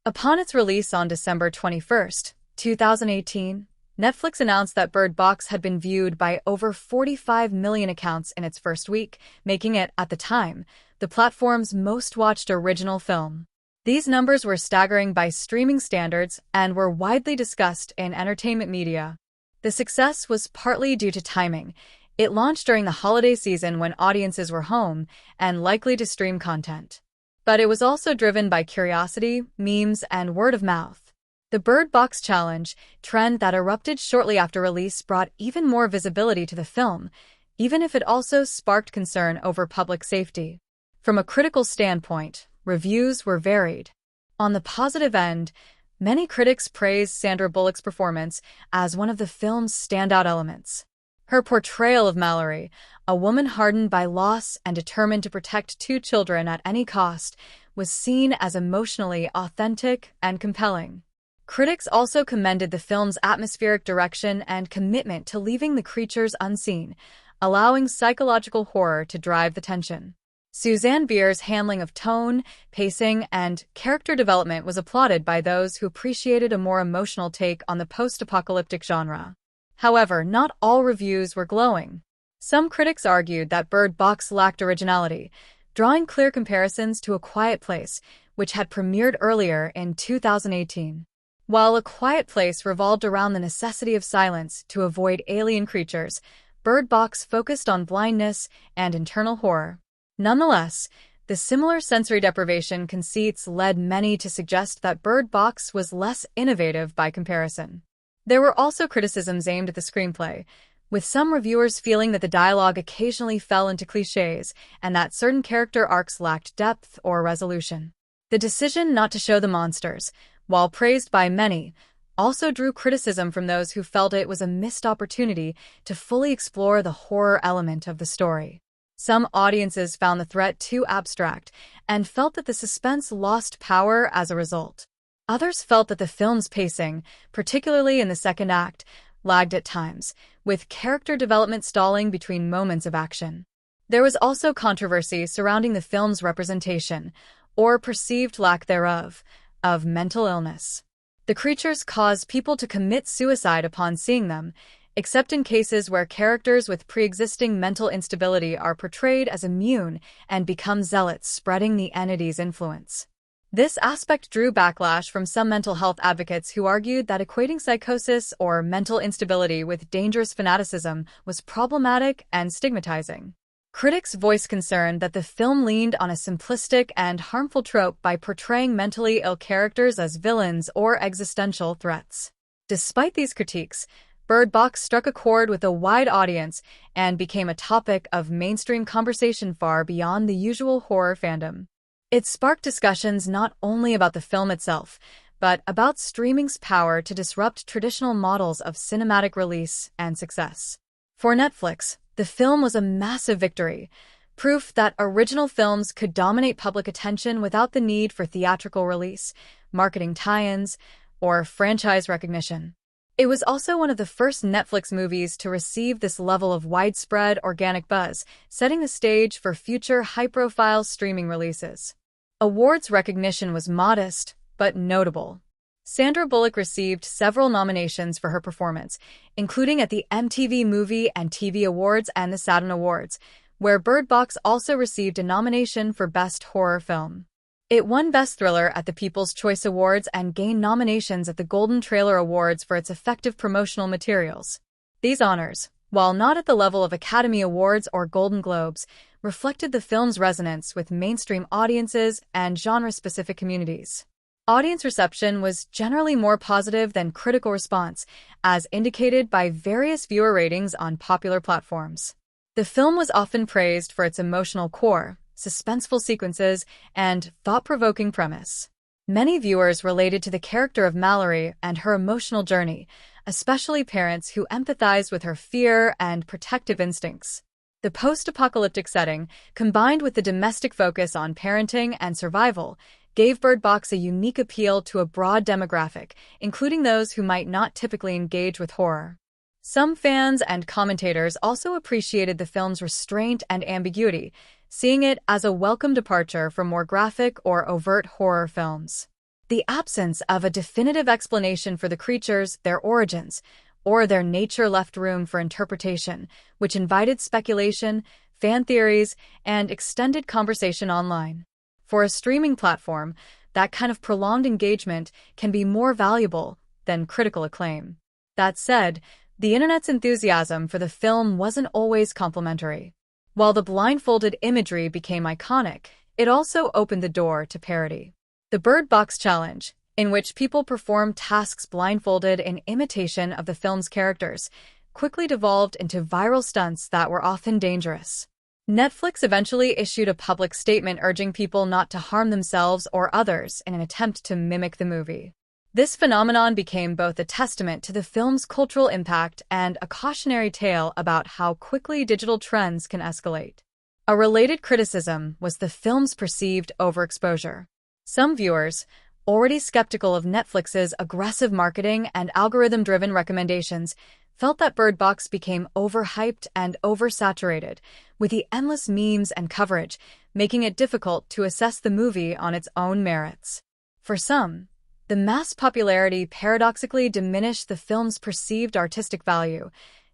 Upon its release on December 21, 2018, Netflix announced that Bird Box had been viewed by over 45 million accounts in its first week, making it, at the time, the platform's most-watched original film. These numbers were staggering by streaming standards and were widely discussed in entertainment media. The success was partly due to timing. It launched during the holiday season when audiences were home and likely to stream content. But it was also driven by curiosity, memes, and word of mouth. The Bird Box Challenge, trend that erupted shortly after release, brought even more visibility to the film, even if it also sparked concern over public safety. From a critical standpoint, reviews were varied. On the positive end, many critics praised Sandra Bullock's performance as one of the film's standout elements. Her portrayal of Mallory, a woman hardened by loss and determined to protect two children at any cost, was seen as emotionally authentic and compelling. Critics also commended the film's atmospheric direction and commitment to leaving the creatures unseen, allowing psychological horror to drive the tension. Susanne Bier's handling of tone, pacing, and character development was applauded by those who appreciated a more emotional take on the post-apocalyptic genre. However, not all reviews were glowing. Some critics argued that Bird Box lacked originality, drawing clear comparisons to A Quiet Place, which had premiered earlier in 2018. While A Quiet Place revolved around the necessity of silence to avoid alien creatures, Bird Box focused on blindness and internal horror. Nonetheless, the similar sensory deprivation conceits led many to suggest that Bird Box was less innovative by comparison. There were also criticisms aimed at the screenplay, with some reviewers feeling that the dialogue occasionally fell into cliches and that certain character arcs lacked depth or resolution. The decision not to show the monsters, while praised by many, also drew criticism from those who felt it was a missed opportunity to fully explore the horror element of the story. Some audiences found the threat too abstract and felt that the suspense lost power as a result. Others felt that the film's pacing, particularly in the second act, lagged at times, with character development stalling between moments of action. There was also controversy surrounding the film's representation, or perceived lack thereof, of mental illness. The creatures cause people to commit suicide upon seeing them, except in cases where characters with pre-existing mental instability are portrayed as immune and become zealots spreading the entity's influence. This aspect drew backlash from some mental health advocates who argued that equating psychosis or mental instability with dangerous fanaticism was problematic and stigmatizing. Critics voiced concern that the film leaned on a simplistic and harmful trope by portraying mentally ill characters as villains or existential threats. Despite these critiques, Bird Box struck a chord with a wide audience and became a topic of mainstream conversation far beyond the usual horror fandom. It sparked discussions not only about the film itself, but about streaming's power to disrupt traditional models of cinematic release and success. For Netflix, the film was a massive victory, proof that original films could dominate public attention without the need for theatrical release, marketing tie-ins, or franchise recognition. It was also one of the first Netflix movies to receive this level of widespread organic buzz, setting the stage for future high-profile streaming releases. Awards recognition was modest, but notable. Sandra Bullock received several nominations for her performance, including at the MTV Movie and TV Awards and the Saturn Awards, where Bird Box also received a nomination for Best Horror Film. It won Best Thriller at the People's Choice Awards and gained nominations at the Golden Trailer Awards for its effective promotional materials. These honors, while not at the level of Academy Awards or Golden Globes, reflected the film's resonance with mainstream audiences and genre-specific communities. Audience reception was generally more positive than critical response, as indicated by various viewer ratings on popular platforms. The film was often praised for its emotional core, suspenseful sequences, and thought-provoking premise. Many viewers related to the character of Mallory and her emotional journey, especially parents who empathized with her fear and protective instincts. The post-apocalyptic setting, combined with the domestic focus on parenting and survival, gave Bird Box a unique appeal to a broad demographic, including those who might not typically engage with horror. Some fans and commentators also appreciated the film's restraint and ambiguity, seeing it as a welcome departure from more graphic or overt horror films. The absence of a definitive explanation for the creatures, their origins, or their nature left room for interpretation, which invited speculation, fan theories, and extended conversation online. For a streaming platform, that kind of prolonged engagement can be more valuable than critical acclaim. That said, the internet's enthusiasm for the film wasn't always complimentary. While the blindfolded imagery became iconic, it also opened the door to parody. The Bird Box Challenge, in which people performed tasks blindfolded in imitation of the film's characters, quickly devolved into viral stunts that were often dangerous. Netflix eventually issued a public statement urging people not to harm themselves or others in an attempt to mimic the movie. This phenomenon became both a testament to the film's cultural impact and a cautionary tale about how quickly digital trends can escalate. A related criticism was the film's perceived overexposure. Some viewers, already skeptical of Netflix's aggressive marketing and algorithm-driven recommendations, felt that Bird Box became overhyped and oversaturated, with the endless memes and coverage, making it difficult to assess the movie on its own merits. For some, the mass popularity paradoxically diminished the film's perceived artistic value,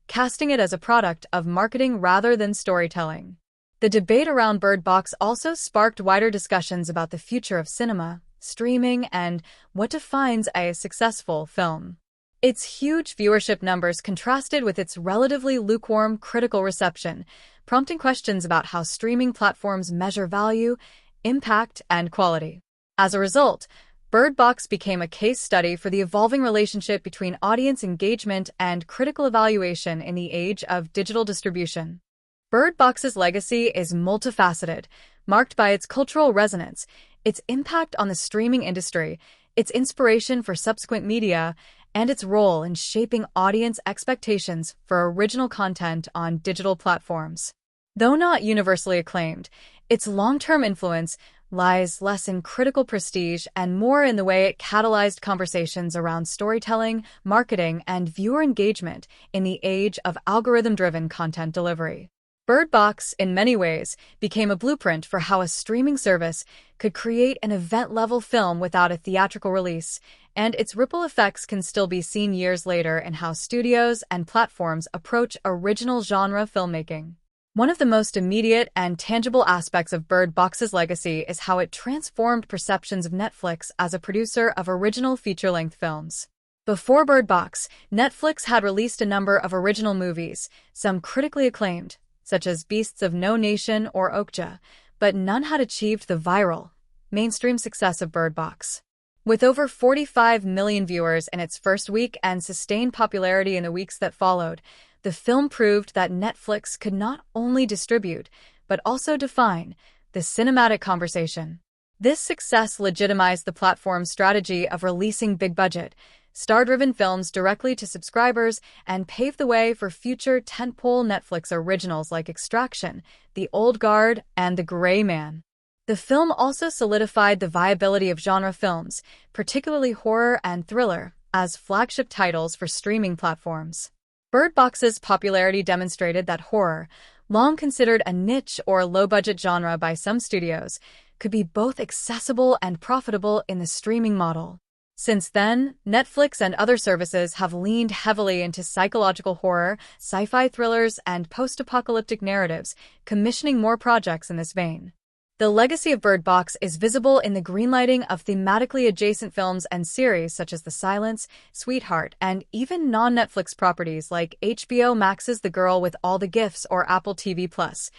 casting it as a product of marketing rather than storytelling. The debate around Bird Box also sparked wider discussions about the future of cinema, streaming, and what defines a successful film. Its huge viewership numbers contrasted with its relatively lukewarm critical reception, prompting questions about how streaming platforms measure value, impact, and quality. As a result, Bird Box became a case study for the evolving relationship between audience engagement and critical evaluation in the age of digital distribution. Bird Box's legacy is multifaceted, marked by its cultural resonance, its impact on the streaming industry, its inspiration for subsequent media, and its role in shaping audience expectations for original content on digital platforms. Though not universally acclaimed, its long-term influence lies less in critical prestige and more in the way it catalyzed conversations around storytelling, marketing, and viewer engagement in the age of algorithm-driven content delivery. Bird Box, in many ways, became a blueprint for how a streaming service could create an event-level film without a theatrical release, and its ripple effects can still be seen years later in how studios and platforms approach original genre filmmaking. One of the most immediate and tangible aspects of Bird Box's legacy is how it transformed perceptions of Netflix as a producer of original feature-length films. Before Bird Box, Netflix had released a number of original movies, some critically acclaimed, such as Beasts of No Nation or Okja, but none had achieved the viral, mainstream success of Bird Box. With over 45 million viewers in its first week and sustained popularity in the weeks that followed, the film proved that Netflix could not only distribute, but also define, the cinematic conversation. This success legitimized the platform's strategy of releasing big-budget, star-driven films directly to subscribers, and paved the way for future tentpole Netflix originals like Extraction, The Old Guard, and The Gray Man. The film also solidified the viability of genre films, particularly horror and thriller, as flagship titles for streaming platforms. Bird Box's popularity demonstrated that horror, long considered a niche or low-budget genre by some studios, could be both accessible and profitable in the streaming model. Since then, Netflix and other services have leaned heavily into psychological horror, sci-fi thrillers, and post-apocalyptic narratives, commissioning more projects in this vein. The legacy of Bird Box is visible in the greenlighting of thematically adjacent films and series such as The Silence, Sweetheart, and even non-Netflix properties like HBO Max's The Girl with All the Gifts or Apple TV Plus,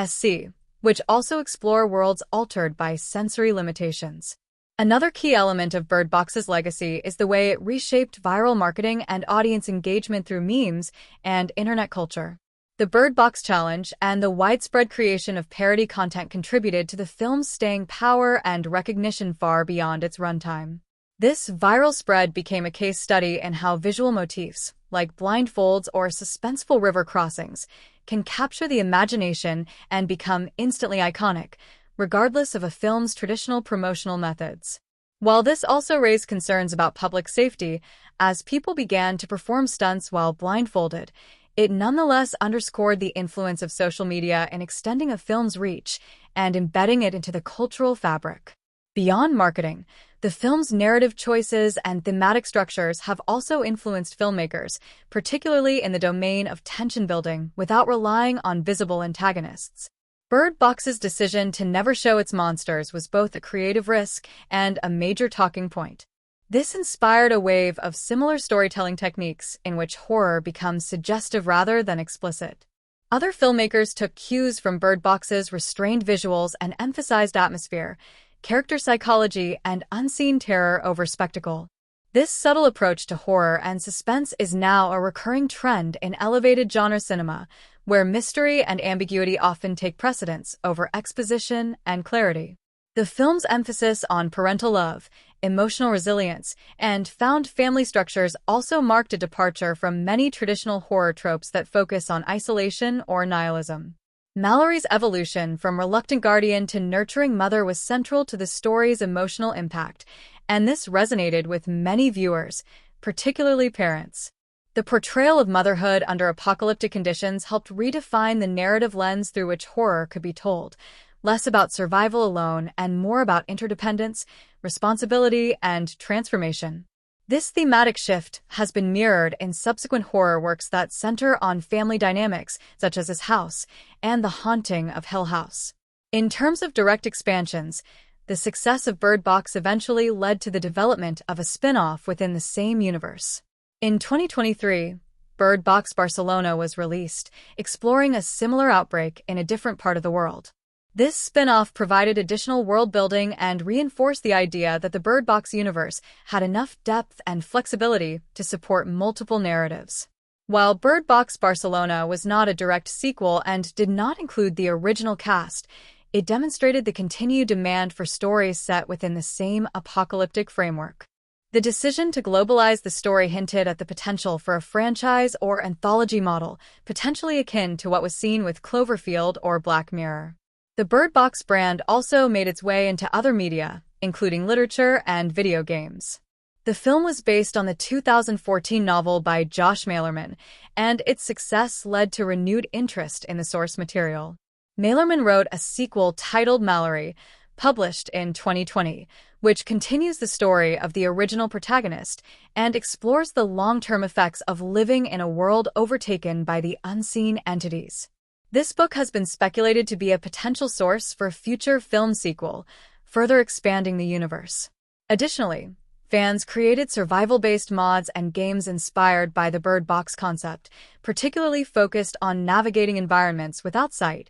SC, which also explore worlds altered by sensory limitations. Another key element of Bird Box's legacy is the way it reshaped viral marketing and audience engagement through memes and internet culture. The Bird Box Challenge and the widespread creation of parody content contributed to the film's staying power and recognition far beyond its runtime. This viral spread became a case study in how visual motifs, like blindfolds or suspenseful river crossings, can capture the imagination and become instantly iconic, regardless of a film's traditional promotional methods. While this also raised concerns about public safety, as people began to perform stunts while blindfolded, it nonetheless underscored the influence of social media in extending a film's reach and embedding it into the cultural fabric. Beyond marketing, the film's narrative choices and thematic structures have also influenced filmmakers, particularly in the domain of tension building without relying on visible antagonists. Bird Box's decision to never show its monsters was both a creative risk and a major talking point. This inspired a wave of similar storytelling techniques in which horror becomes suggestive rather than explicit. Other filmmakers took cues from Bird Box's restrained visuals and emphasized atmosphere, character psychology, and unseen terror over spectacle. This subtle approach to horror and suspense is now a recurring trend in elevated genre cinema, where mystery and ambiguity often take precedence over exposition and clarity. The film's emphasis on parental love, emotional resilience, and found family structures also marked a departure from many traditional horror tropes that focus on isolation or nihilism. Mallory's evolution from reluctant guardian to nurturing mother was central to the story's emotional impact, and this resonated with many viewers, particularly parents. The portrayal of motherhood under apocalyptic conditions helped redefine the narrative lens through which horror could be told, less about survival alone and more about interdependence, responsibility, and transformation. This thematic shift has been mirrored in subsequent horror works that center on family dynamics, such as His House and The Haunting of Hill House. In terms of direct expansions, the success of Bird Box eventually led to the development of a spin-off within the same universe. In 2023, Bird Box Barcelona was released, exploring a similar outbreak in a different part of the world. This spin-off provided additional world-building and reinforced the idea that the Bird Box universe had enough depth and flexibility to support multiple narratives. While Bird Box Barcelona was not a direct sequel and did not include the original cast, it demonstrated the continued demand for stories set within the same apocalyptic framework. The decision to globalize the story hinted at the potential for a franchise or anthology model, potentially akin to what was seen with Cloverfield or Black Mirror. The Bird Box brand also made its way into other media, including literature and video games. The film was based on the 2014 novel by Josh Malerman, and its success led to renewed interest in the source material. Malerman wrote a sequel titled Mallory, published in 2020, which continues the story of the original protagonist and explores the long-term effects of living in a world overtaken by the unseen entities. This book has been speculated to be a potential source for a future film sequel, further expanding the universe. Additionally, fans created survival-based mods and games inspired by the Bird Box concept, particularly focused on navigating environments without sight,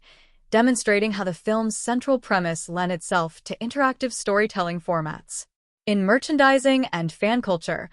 demonstrating how the film's central premise lent itself to interactive storytelling formats. In merchandising and fan culture,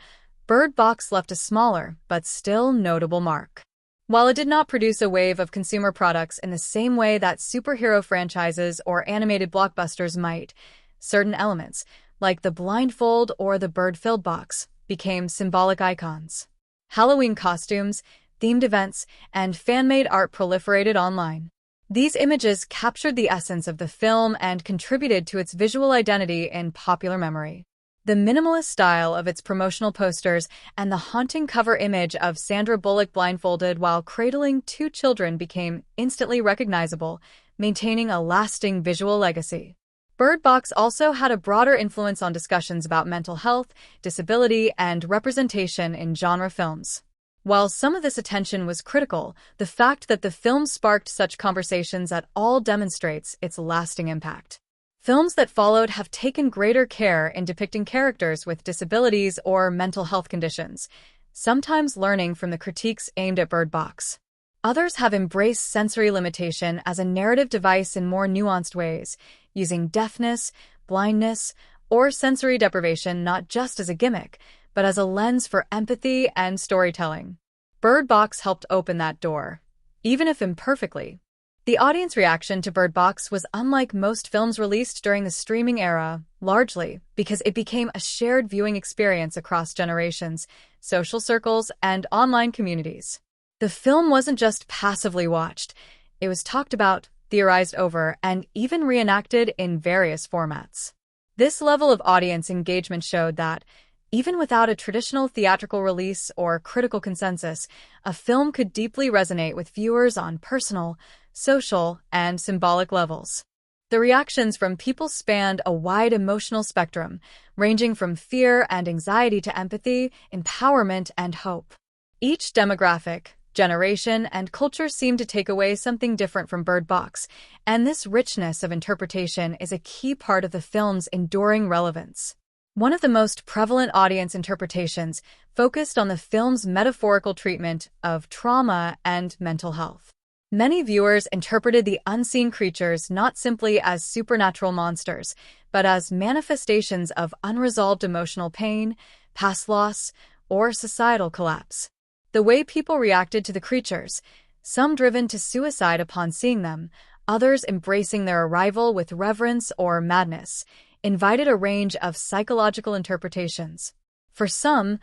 Bird Box left a smaller but still notable mark. While it did not produce a wave of consumer products in the same way that superhero franchises or animated blockbusters might, certain elements, like the blindfold or the bird-filled box, became symbolic icons. Halloween costumes, themed events, and fan-made art proliferated online. These images captured the essence of the film and contributed to its visual identity in popular memory. The minimalist style of its promotional posters and the haunting cover image of Sandra Bullock blindfolded while cradling two children became instantly recognizable, maintaining a lasting visual legacy. Bird Box also had a broader influence on discussions about mental health, disability, and representation in genre films. While some of this attention was critical, the fact that the film sparked such conversations at all demonstrates its lasting impact. Films that followed have taken greater care in depicting characters with disabilities or mental health conditions, sometimes learning from the critiques aimed at Bird Box. Others have embraced sensory limitation as a narrative device in more nuanced ways, using deafness, blindness, or sensory deprivation not just as a gimmick, but as a lens for empathy and storytelling. Bird Box helped open that door, even if imperfectly. The audience reaction to Bird Box was unlike most films released during the streaming era, largely because it became a shared viewing experience across generations, social circles, and online communities. The film wasn't just passively watched, it was talked about, theorized over, and even reenacted in various formats. This level of audience engagement showed that, even without a traditional theatrical release or critical consensus, a film could deeply resonate with viewers on personal, social, and symbolic levels. The reactions from people spanned a wide emotional spectrum, ranging from fear and anxiety to empathy, empowerment, and hope. Each demographic, generation, and culture seemed to take away something different from Bird Box, and this richness of interpretation is a key part of the film's enduring relevance. One of the most prevalent audience interpretations focused on the film's metaphorical treatment of trauma and mental health. Many viewers interpreted the unseen creatures not simply as supernatural monsters, but as manifestations of unresolved emotional pain, past loss, or societal collapse. The way people reacted to the creatures, some driven to suicide upon seeing them, others embracing their arrival with reverence or madness, invited a range of psychological interpretations. For some,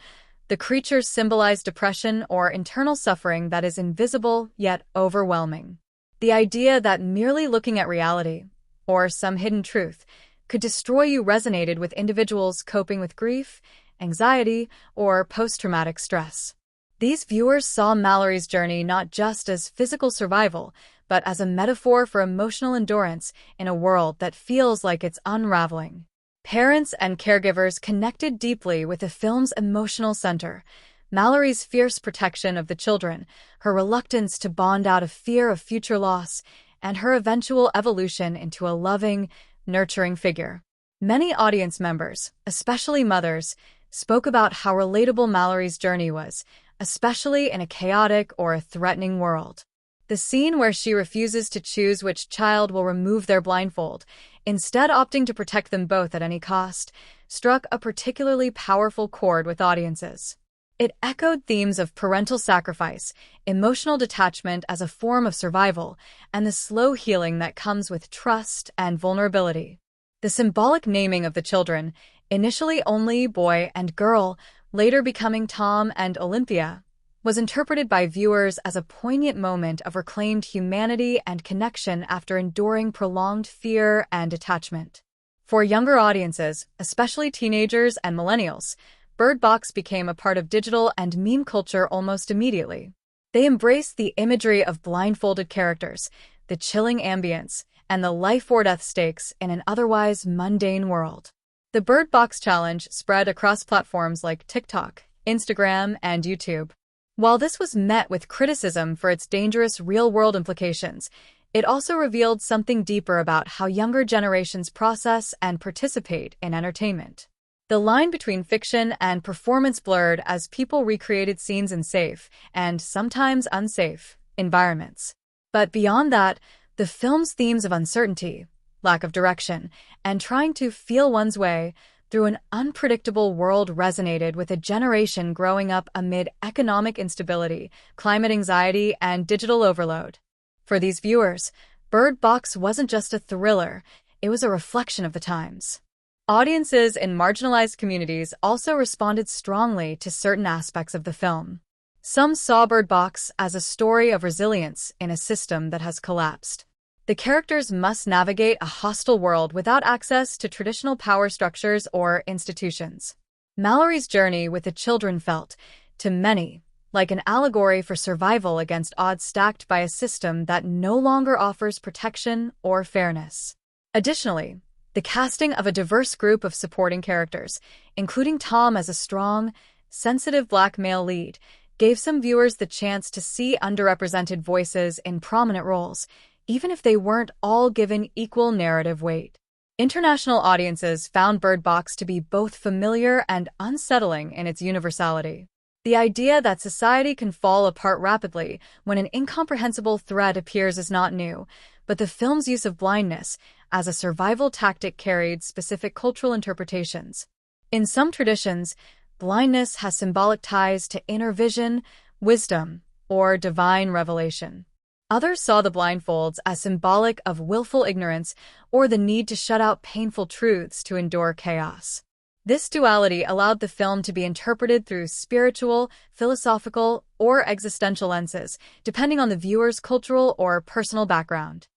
the creatures symbolized depression or internal suffering that is invisible yet overwhelming. The idea that merely looking at reality, or some hidden truth, could destroy you resonated with individuals coping with grief, anxiety, or post-traumatic stress. These viewers saw Mallory's journey not just as physical survival, but as a metaphor for emotional endurance in a world that feels like it's unraveling. Parents and caregivers connected deeply with the film's emotional center. Mallory's fierce protection of the children, her reluctance to bond out of fear of future loss, and her eventual evolution into a loving, nurturing figure. Many audience members, especially mothers, spoke about how relatable Mallory's journey was, especially in a chaotic or a threatening world. The scene where she refuses to choose which child will remove their blindfold, instead opting to protect them both at any cost, struck a particularly powerful chord with audiences. It echoed themes of parental sacrifice, emotional detachment as a form of survival, and the slow healing that comes with trust and vulnerability. The symbolic naming of the children, initially only boy and girl, later becoming Tom and Olympia, was interpreted by viewers as a poignant moment of reclaimed humanity and connection after enduring prolonged fear and detachment. For younger audiences, especially teenagers and millennials, Bird Box became a part of digital and meme culture almost immediately. They embraced the imagery of blindfolded characters, the chilling ambience, and the life-or-death stakes in an otherwise mundane world. The Bird Box challenge spread across platforms like TikTok, Instagram, and YouTube. While this was met with criticism for its dangerous real-world implications, it also revealed something deeper about how younger generations process and participate in entertainment. The line between fiction and performance blurred as people recreated scenes in safe, and sometimes unsafe, environments. But beyond that, the film's themes of uncertainty, lack of direction, and trying to feel one's way through an unpredictable world resonated with a generation growing up amid economic instability, climate anxiety, and digital overload. For these viewers, Bird Box wasn't just a thriller, it was a reflection of the times. Audiences in marginalized communities also responded strongly to certain aspects of the film. Some saw Bird Box as a story of resilience in a system that has collapsed. The characters must navigate a hostile world without access to traditional power structures or institutions. Mallory's journey with the children felt, to many, like an allegory for survival against odds stacked by a system that no longer offers protection or fairness. Additionally, the casting of a diverse group of supporting characters, including Tom as a strong, sensitive black male lead, gave some viewers the chance to see underrepresented voices in prominent roles, even if they weren't all given equal narrative weight. International audiences found Bird Box to be both familiar and unsettling in its universality. The idea that society can fall apart rapidly when an incomprehensible threat appears is not new, but the film's use of blindness as a survival tactic carried specific cultural interpretations. In some traditions, blindness has symbolic ties to inner vision, wisdom, or divine revelation. Others saw the blindfolds as symbolic of willful ignorance or the need to shut out painful truths to endure chaos. This duality allowed the film to be interpreted through spiritual, philosophical, or existential lenses, depending on the viewer's cultural or personal background.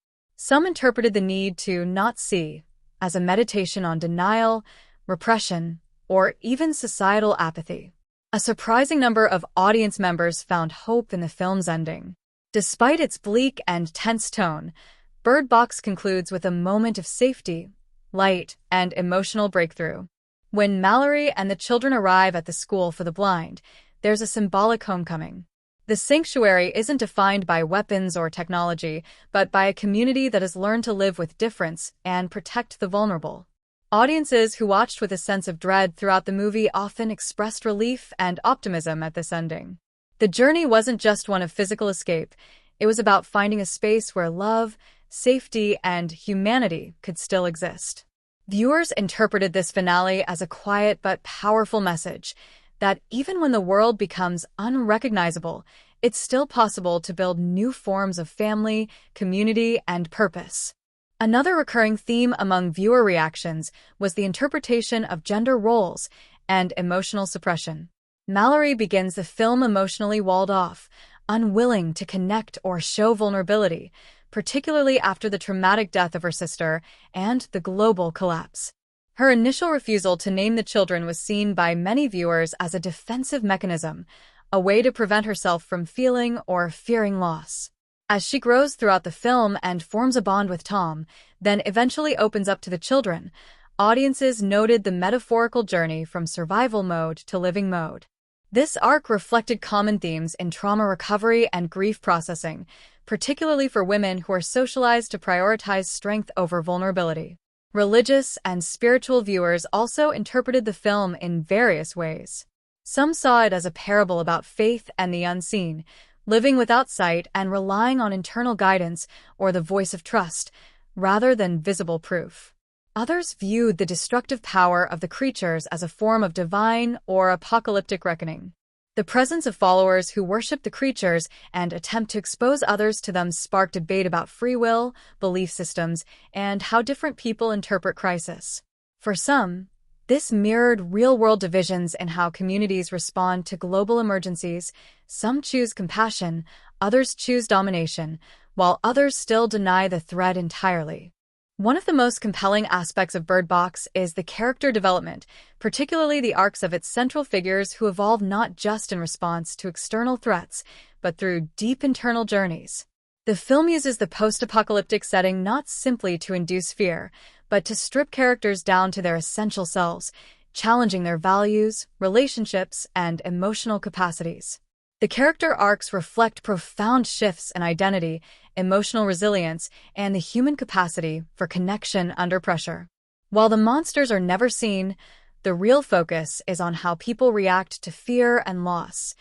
Some interpreted the need to not see as a meditation on denial, repression, or even societal apathy. A surprising number of audience members found hope in the film's ending. Despite its bleak and tense tone, Bird Box concludes with a moment of safety, light, and emotional breakthrough. When Mallory and the children arrive at the school for the blind, there's a symbolic homecoming. The sanctuary isn't defined by weapons or technology, but by a community that has learned to live with difference and protect the vulnerable. Audiences who watched with a sense of dread throughout the movie often expressed relief and optimism at this ending. The journey wasn't just one of physical escape, it was about finding a space where love, safety, and humanity could still exist. Viewers interpreted this finale as a quiet but powerful message that even when the world becomes unrecognizable, it's still possible to build new forms of family, community, and purpose. Another recurring theme among viewer reactions was the interpretation of gender roles and emotional suppression. Mallory begins the film emotionally walled off, unwilling to connect or show vulnerability, particularly after the traumatic death of her sister and the global collapse. Her initial refusal to name the children was seen by many viewers as a defensive mechanism, a way to prevent herself from feeling or fearing loss. As she grows throughout the film and forms a bond with Tom, then eventually opens up to the children, audiences noted the metaphorical journey from survival mode to living mode. This arc reflected common themes in trauma recovery and grief processing, particularly for women who are socialized to prioritize strength over vulnerability. Religious and spiritual viewers also interpreted the film in various ways. Some saw it as a parable about faith and the unseen, living without sight and relying on internal guidance or the voice of trust, rather than visible proof. Others viewed the destructive power of the creatures as a form of divine or apocalyptic reckoning. The presence of followers who worship the creatures and attempt to expose others to them sparked debate about free will, belief systems, and how different people interpret crisis. For some, this mirrored real-world divisions in how communities respond to global emergencies. Some choose compassion, others choose domination, while others still deny the threat entirely. One of the most compelling aspects of Bird Box is the character development, particularly the arcs of its central figures who evolve not just in response to external threats, but through deep internal journeys. The film uses the post-apocalyptic setting not simply to induce fear, but to strip characters down to their essential selves, challenging their values, relationships, and emotional capacities. The character arcs reflect profound shifts in identity, emotional resilience, and the human capacity for connection under pressure. While the monsters are never seen, the real focus is on how people react to fear and loss.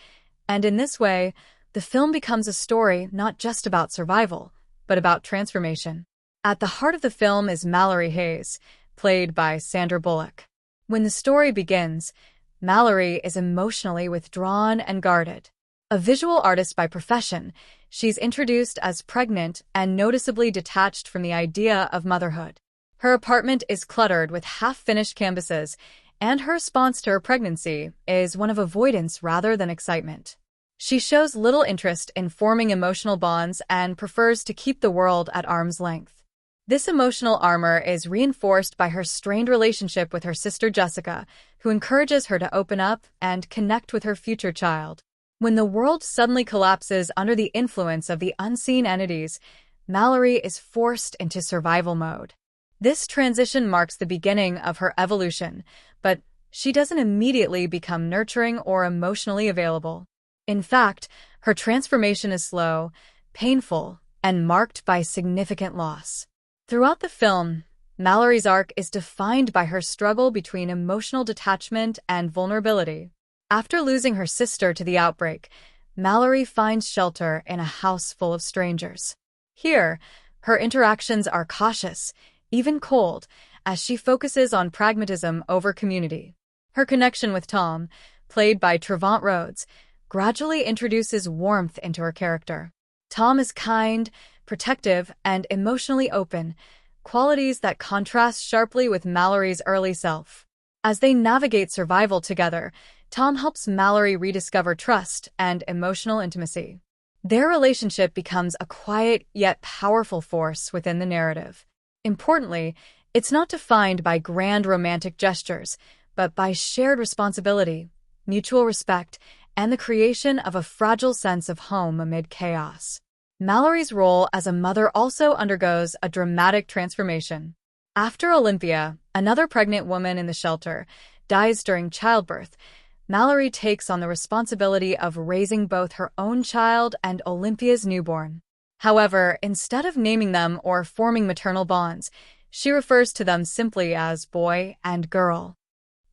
And in this way, the film becomes a story not just about survival, but about transformation. At the heart of the film is Mallory Hayes, played by Sandra Bullock. When the story begins, Mallory is emotionally withdrawn and guarded. A visual artist by profession, she's introduced as pregnant and noticeably detached from the idea of motherhood. Her apartment is cluttered with half-finished canvases, and her response to her pregnancy is one of avoidance rather than excitement. She shows little interest in forming emotional bonds and prefers to keep the world at arm's length. This emotional armor is reinforced by her strained relationship with her sister Jessica, who encourages her to open up and connect with her future child. When the world suddenly collapses under the influence of the unseen entities, Mallory is forced into survival mode. This transition marks the beginning of her evolution, but she doesn't immediately become nurturing or emotionally available. In fact, her transformation is slow, painful, and marked by significant loss. Throughout the film, Mallory's arc is defined by her struggle between emotional detachment and vulnerability. After losing her sister to the outbreak, Mallory finds shelter in a house full of strangers. Here, her interactions are cautious, even cold, as she focuses on pragmatism over community. Her connection with Tom, played by Trevante Rhodes, gradually introduces warmth into her character. Tom is kind, protective, and emotionally open, qualities that contrast sharply with Mallory's early self. As they navigate survival together, Tom helps Mallory rediscover trust and emotional intimacy. Their relationship becomes a quiet yet powerful force within the narrative. Importantly, it's not defined by grand romantic gestures, but by shared responsibility, mutual respect, and the creation of a fragile sense of home amid chaos. Mallory's role as a mother also undergoes a dramatic transformation. After Olympia, another pregnant woman in the shelter, dies during childbirth, Mallory takes on the responsibility of raising both her own child and Olympia's newborn. However, instead of naming them or forming maternal bonds, she refers to them simply as boy and girl.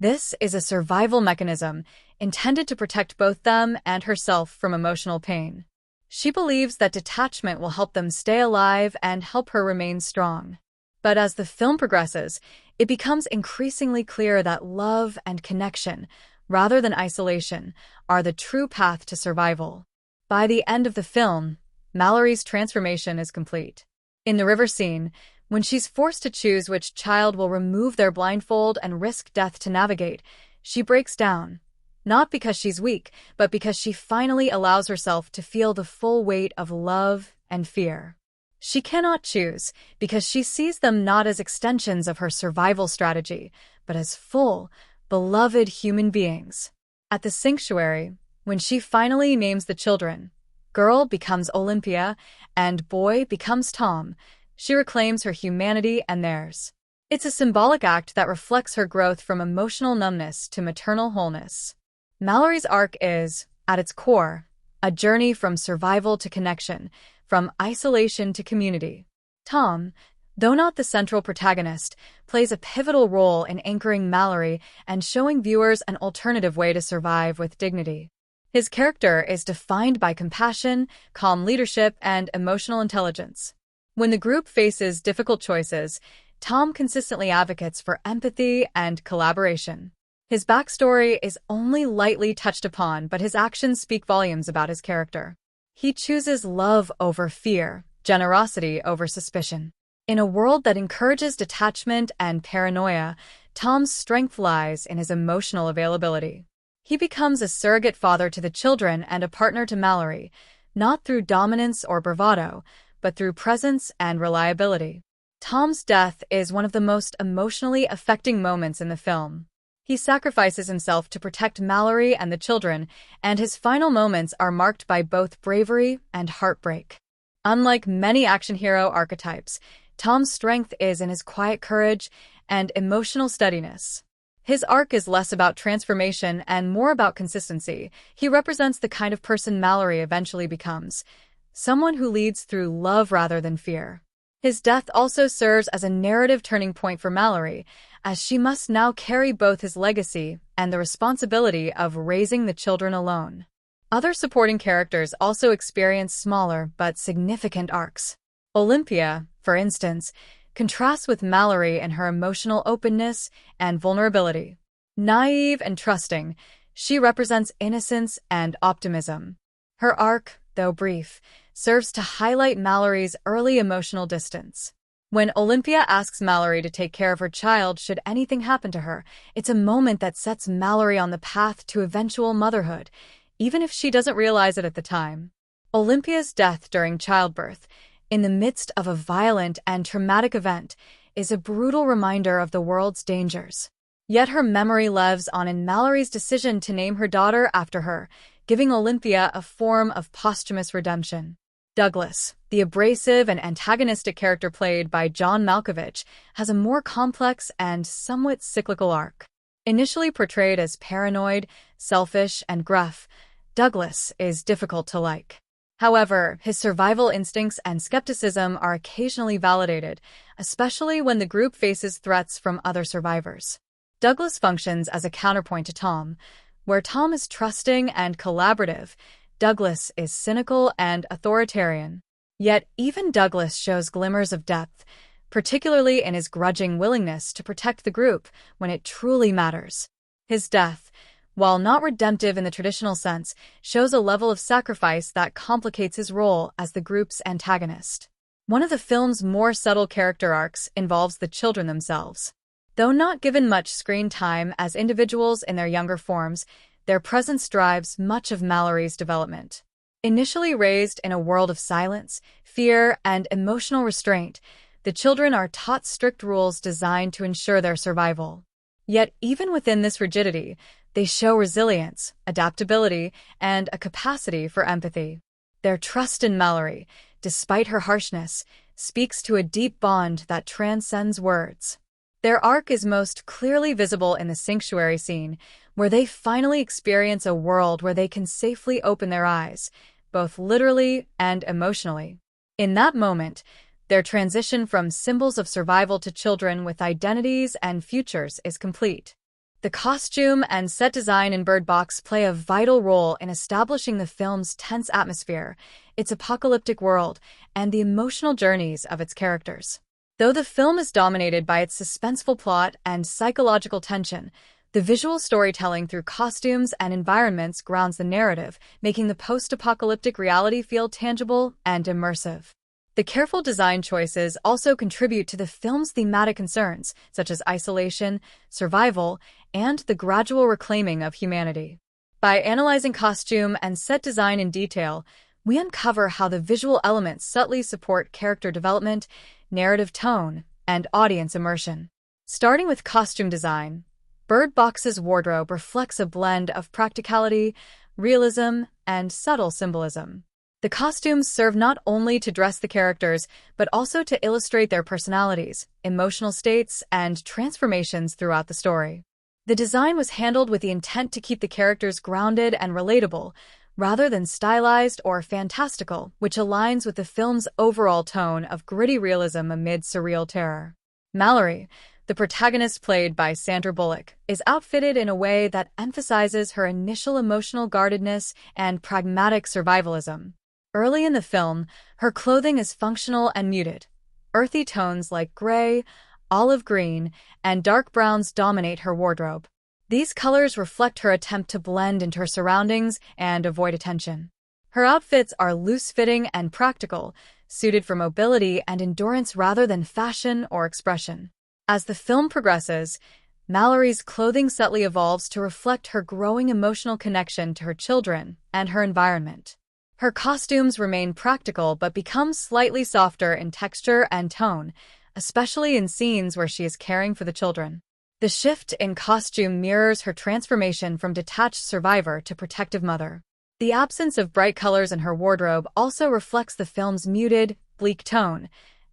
This is a survival mechanism intended to protect both them and herself from emotional pain. She believes that detachment will help them stay alive and help her remain strong. But as the film progresses, it becomes increasingly clear that love and connection, rather than isolation, are the true path to survival. By the end of the film, Mallory's transformation is complete. In the river scene, when she's forced to choose which child will remove their blindfold and risk death to navigate, she breaks down. Not because she's weak, but because she finally allows herself to feel the full weight of love and fear. She cannot choose because she sees them not as extensions of her survival strategy, but as full, beloved human beings. At the sanctuary, when she finally names the children, girl becomes Olympia and boy becomes Tom, she reclaims her humanity and theirs. It's a symbolic act that reflects her growth from emotional numbness to maternal wholeness. Mallory's arc is, at its core, a journey from survival to connection, from isolation to community. Tom, though not the central protagonist, plays a pivotal role in anchoring Mallory and showing viewers an alternative way to survive with dignity. His character is defined by compassion, calm leadership, and emotional intelligence. When the group faces difficult choices, Tom consistently advocates for empathy and collaboration. His backstory is only lightly touched upon, but his actions speak volumes about his character. He chooses love over fear, generosity over suspicion. In a world that encourages detachment and paranoia, Tom's strength lies in his emotional availability. He becomes a surrogate father to the children and a partner to Mallory, not through dominance or bravado, but through presence and reliability. Tom's death is one of the most emotionally affecting moments in the film. He sacrifices himself to protect Mallory and the children, and his final moments are marked by both bravery and heartbreak. Unlike many action hero archetypes, Tom's strength is in his quiet courage and emotional steadiness. His arc is less about transformation and more about consistency. He represents the kind of person Mallory eventually becomes, someone who leads through love rather than fear. His death also serves as a narrative turning point for Mallory, as she must now carry both his legacy and the responsibility of raising the children alone. Other supporting characters also experience smaller but significant arcs. Olympia, for instance, contrasts with Mallory in her emotional openness and vulnerability. Naive and trusting, she represents innocence and optimism. Her arc, though brief, serves to highlight Mallory's early emotional distance. When Olympia asks Mallory to take care of her child should anything happen to her, it's a moment that sets Mallory on the path to eventual motherhood, even if she doesn't realize it at the time. Olympia's death during childbirth, in the midst of a violent and traumatic event, is a brutal reminder of the world's dangers. Yet her memory lives on in Mallory's decision to name her daughter after her, giving Olympia a form of posthumous redemption. Douglas, the abrasive and antagonistic character played by John Malkovich, has a more complex and somewhat cyclical arc. Initially portrayed as paranoid, selfish, and gruff, Douglas is difficult to like. However, his survival instincts and skepticism are occasionally validated, especially when the group faces threats from other survivors. Douglas functions as a counterpoint to Tom. Where Tom is trusting and collaborative, Douglas is cynical and authoritarian. Yet even Douglas shows glimmers of depth, particularly in his grudging willingness to protect the group when it truly matters. His death, while not redemptive in the traditional sense, shows a level of sacrifice that complicates his role as the group's antagonist. One of the film's more subtle character arcs involves the children themselves. Though not given much screen time as individuals in their younger forms, their presence drives much of Mallory's development. Initially raised in a world of silence, fear, and emotional restraint, the children are taught strict rules designed to ensure their survival. Yet even within this rigidity, they show resilience, adaptability, and a capacity for empathy. Their trust in Mallory, despite her harshness, speaks to a deep bond that transcends words. Their arc is most clearly visible in the sanctuary scene, where they finally experience a world where they can safely open their eyes, both literally and emotionally. In that moment, their transition from symbols of survival to children with identities and futures is complete. The costume and set design in Bird Box play a vital role in establishing the film's tense atmosphere, its apocalyptic world, and the emotional journeys of its characters. Though the film is dominated by its suspenseful plot and psychological tension, the visual storytelling through costumes and environments grounds the narrative, making the post-apocalyptic reality feel tangible and immersive. The careful design choices also contribute to the film's thematic concerns, such as isolation, survival, and the gradual reclaiming of humanity. By analyzing costume and set design in detail, we uncover how the visual elements subtly support character development, narrative tone, and audience immersion. Starting with costume design, Bird Box's wardrobe reflects a blend of practicality, realism, and subtle symbolism. The costumes serve not only to dress the characters, but also to illustrate their personalities, emotional states, and transformations throughout the story. The design was handled with the intent to keep the characters grounded and relatable, rather than stylized or fantastical, which aligns with the film's overall tone of gritty realism amid surreal terror. Mallory, the protagonist played by Sandra Bullock, is outfitted in a way that emphasizes her initial emotional guardedness and pragmatic survivalism. Early in the film, her clothing is functional and muted. Earthy tones like gray, olive green, and dark browns dominate her wardrobe. These colors reflect her attempt to blend into her surroundings and avoid attention. Her outfits are loose-fitting and practical, suited for mobility and endurance rather than fashion or expression. As the film progresses, Mallory's clothing subtly evolves to reflect her growing emotional connection to her children and her environment. Her costumes remain practical but become slightly softer in texture and tone, especially in scenes where she is caring for the children. The shift in costume mirrors her transformation from detached survivor to protective mother. The absence of bright colors in her wardrobe also reflects the film's muted, bleak tone,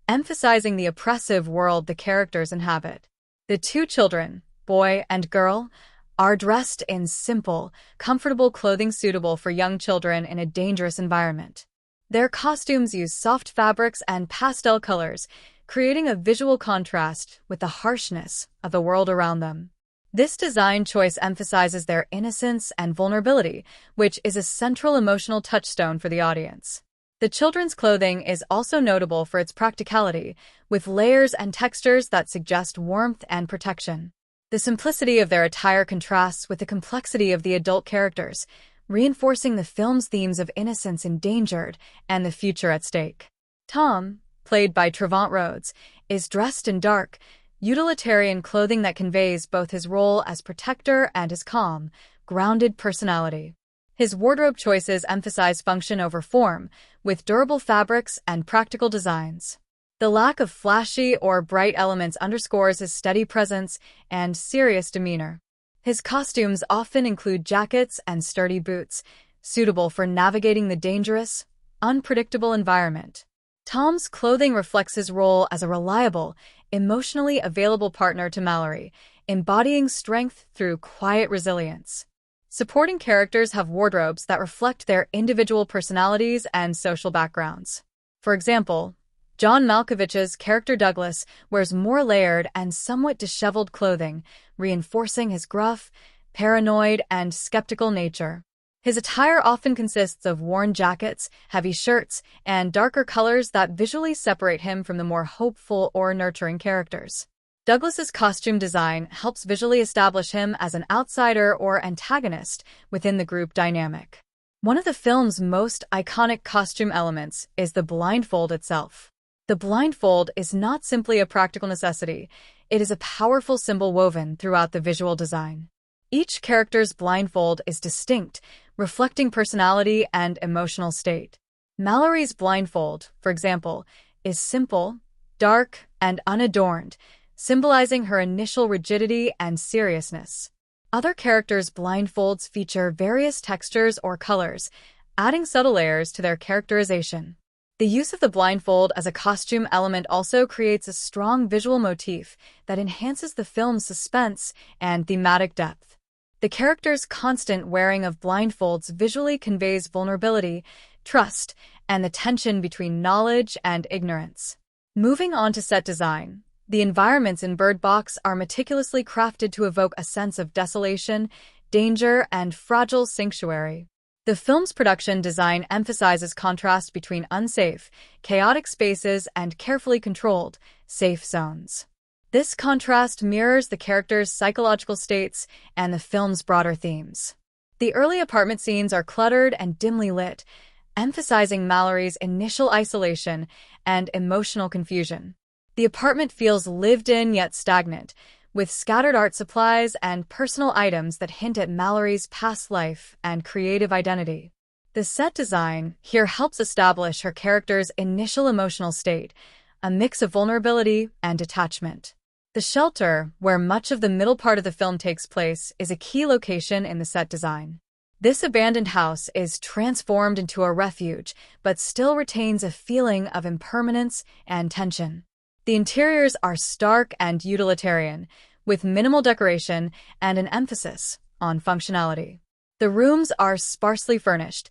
emphasizing the oppressive world the characters inhabit. The two children, boy and girl, are dressed in simple, comfortable clothing suitable for young children in a dangerous environment. Their costumes use soft fabrics and pastel colors, creating a visual contrast with the harshness of the world around them. This design choice emphasizes their innocence and vulnerability, which is a central emotional touchstone for the audience. The children's clothing is also notable for its practicality, with layers and textures that suggest warmth and protection. The simplicity of their attire contrasts with the complexity of the adult characters, reinforcing the film's themes of innocence endangered and the future at stake. Tom, played by Trevante Rhodes, is dressed in dark, utilitarian clothing that conveys both his role as protector and his calm, grounded personality. His wardrobe choices emphasize function over form, with durable fabrics and practical designs. The lack of flashy or bright elements underscores his steady presence and serious demeanor. His costumes often include jackets and sturdy boots, suitable for navigating the dangerous, unpredictable environment. Tom's clothing reflects his role as a reliable, emotionally available partner to Mallory, embodying strength through quiet resilience. Supporting characters have wardrobes that reflect their individual personalities and social backgrounds. For example, John Malkovich's character Douglas wears more layered and somewhat disheveled clothing, reinforcing his gruff, paranoid, and skeptical nature. His attire often consists of worn jackets, heavy shirts, and darker colors that visually separate him from the more hopeful or nurturing characters. Douglas's costume design helps visually establish him as an outsider or antagonist within the group dynamic. One of the film's most iconic costume elements is the blindfold itself. The blindfold is not simply a practical necessity, it is a powerful symbol woven throughout the visual design. Each character's blindfold is distinct, reflecting personality and emotional state. Mallory's blindfold, for example, is simple, dark, and unadorned, symbolizing her initial rigidity and seriousness. Other characters' blindfolds feature various textures or colors, adding subtle layers to their characterization. The use of the blindfold as a costume element also creates a strong visual motif that enhances the film's suspense and thematic depth. The character's constant wearing of blindfolds visually conveys vulnerability, trust, and the tension between knowledge and ignorance. Moving on to set design, the environments in Bird Box are meticulously crafted to evoke a sense of desolation, danger, and fragile sanctuary. The film's production design emphasizes contrast between unsafe, chaotic spaces and carefully controlled, safe zones. This contrast mirrors the characters' psychological states and the film's broader themes. The early apartment scenes are cluttered and dimly lit, emphasizing Mallory's initial isolation and emotional confusion. The apartment feels lived in yet stagnant, with scattered art supplies and personal items that hint at Mallory's past life and creative identity. The set design here helps establish her character's initial emotional state, a mix of vulnerability and detachment. The shelter, where much of the middle part of the film takes place, is a key location in the set design. This abandoned house is transformed into a refuge, but still retains a feeling of impermanence and tension. The interiors are stark and utilitarian, with minimal decoration and an emphasis on functionality. The rooms are sparsely furnished,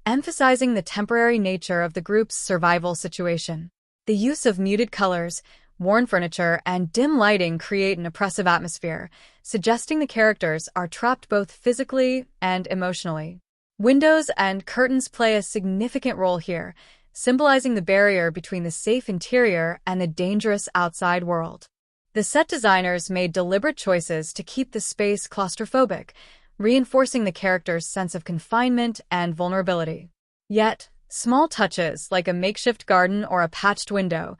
emphasizing the temporary nature of the group's survival situation. The use of muted colors, worn furniture, and dim lighting create an oppressive atmosphere, suggesting the characters are trapped both physically and emotionally. Windows and curtains play a significant role here, symbolizing the barrier between the safe interior and the dangerous outside world. The set designers made deliberate choices to keep the space claustrophobic, reinforcing the character's sense of confinement and vulnerability. Yet, small touches like a makeshift garden or a patched window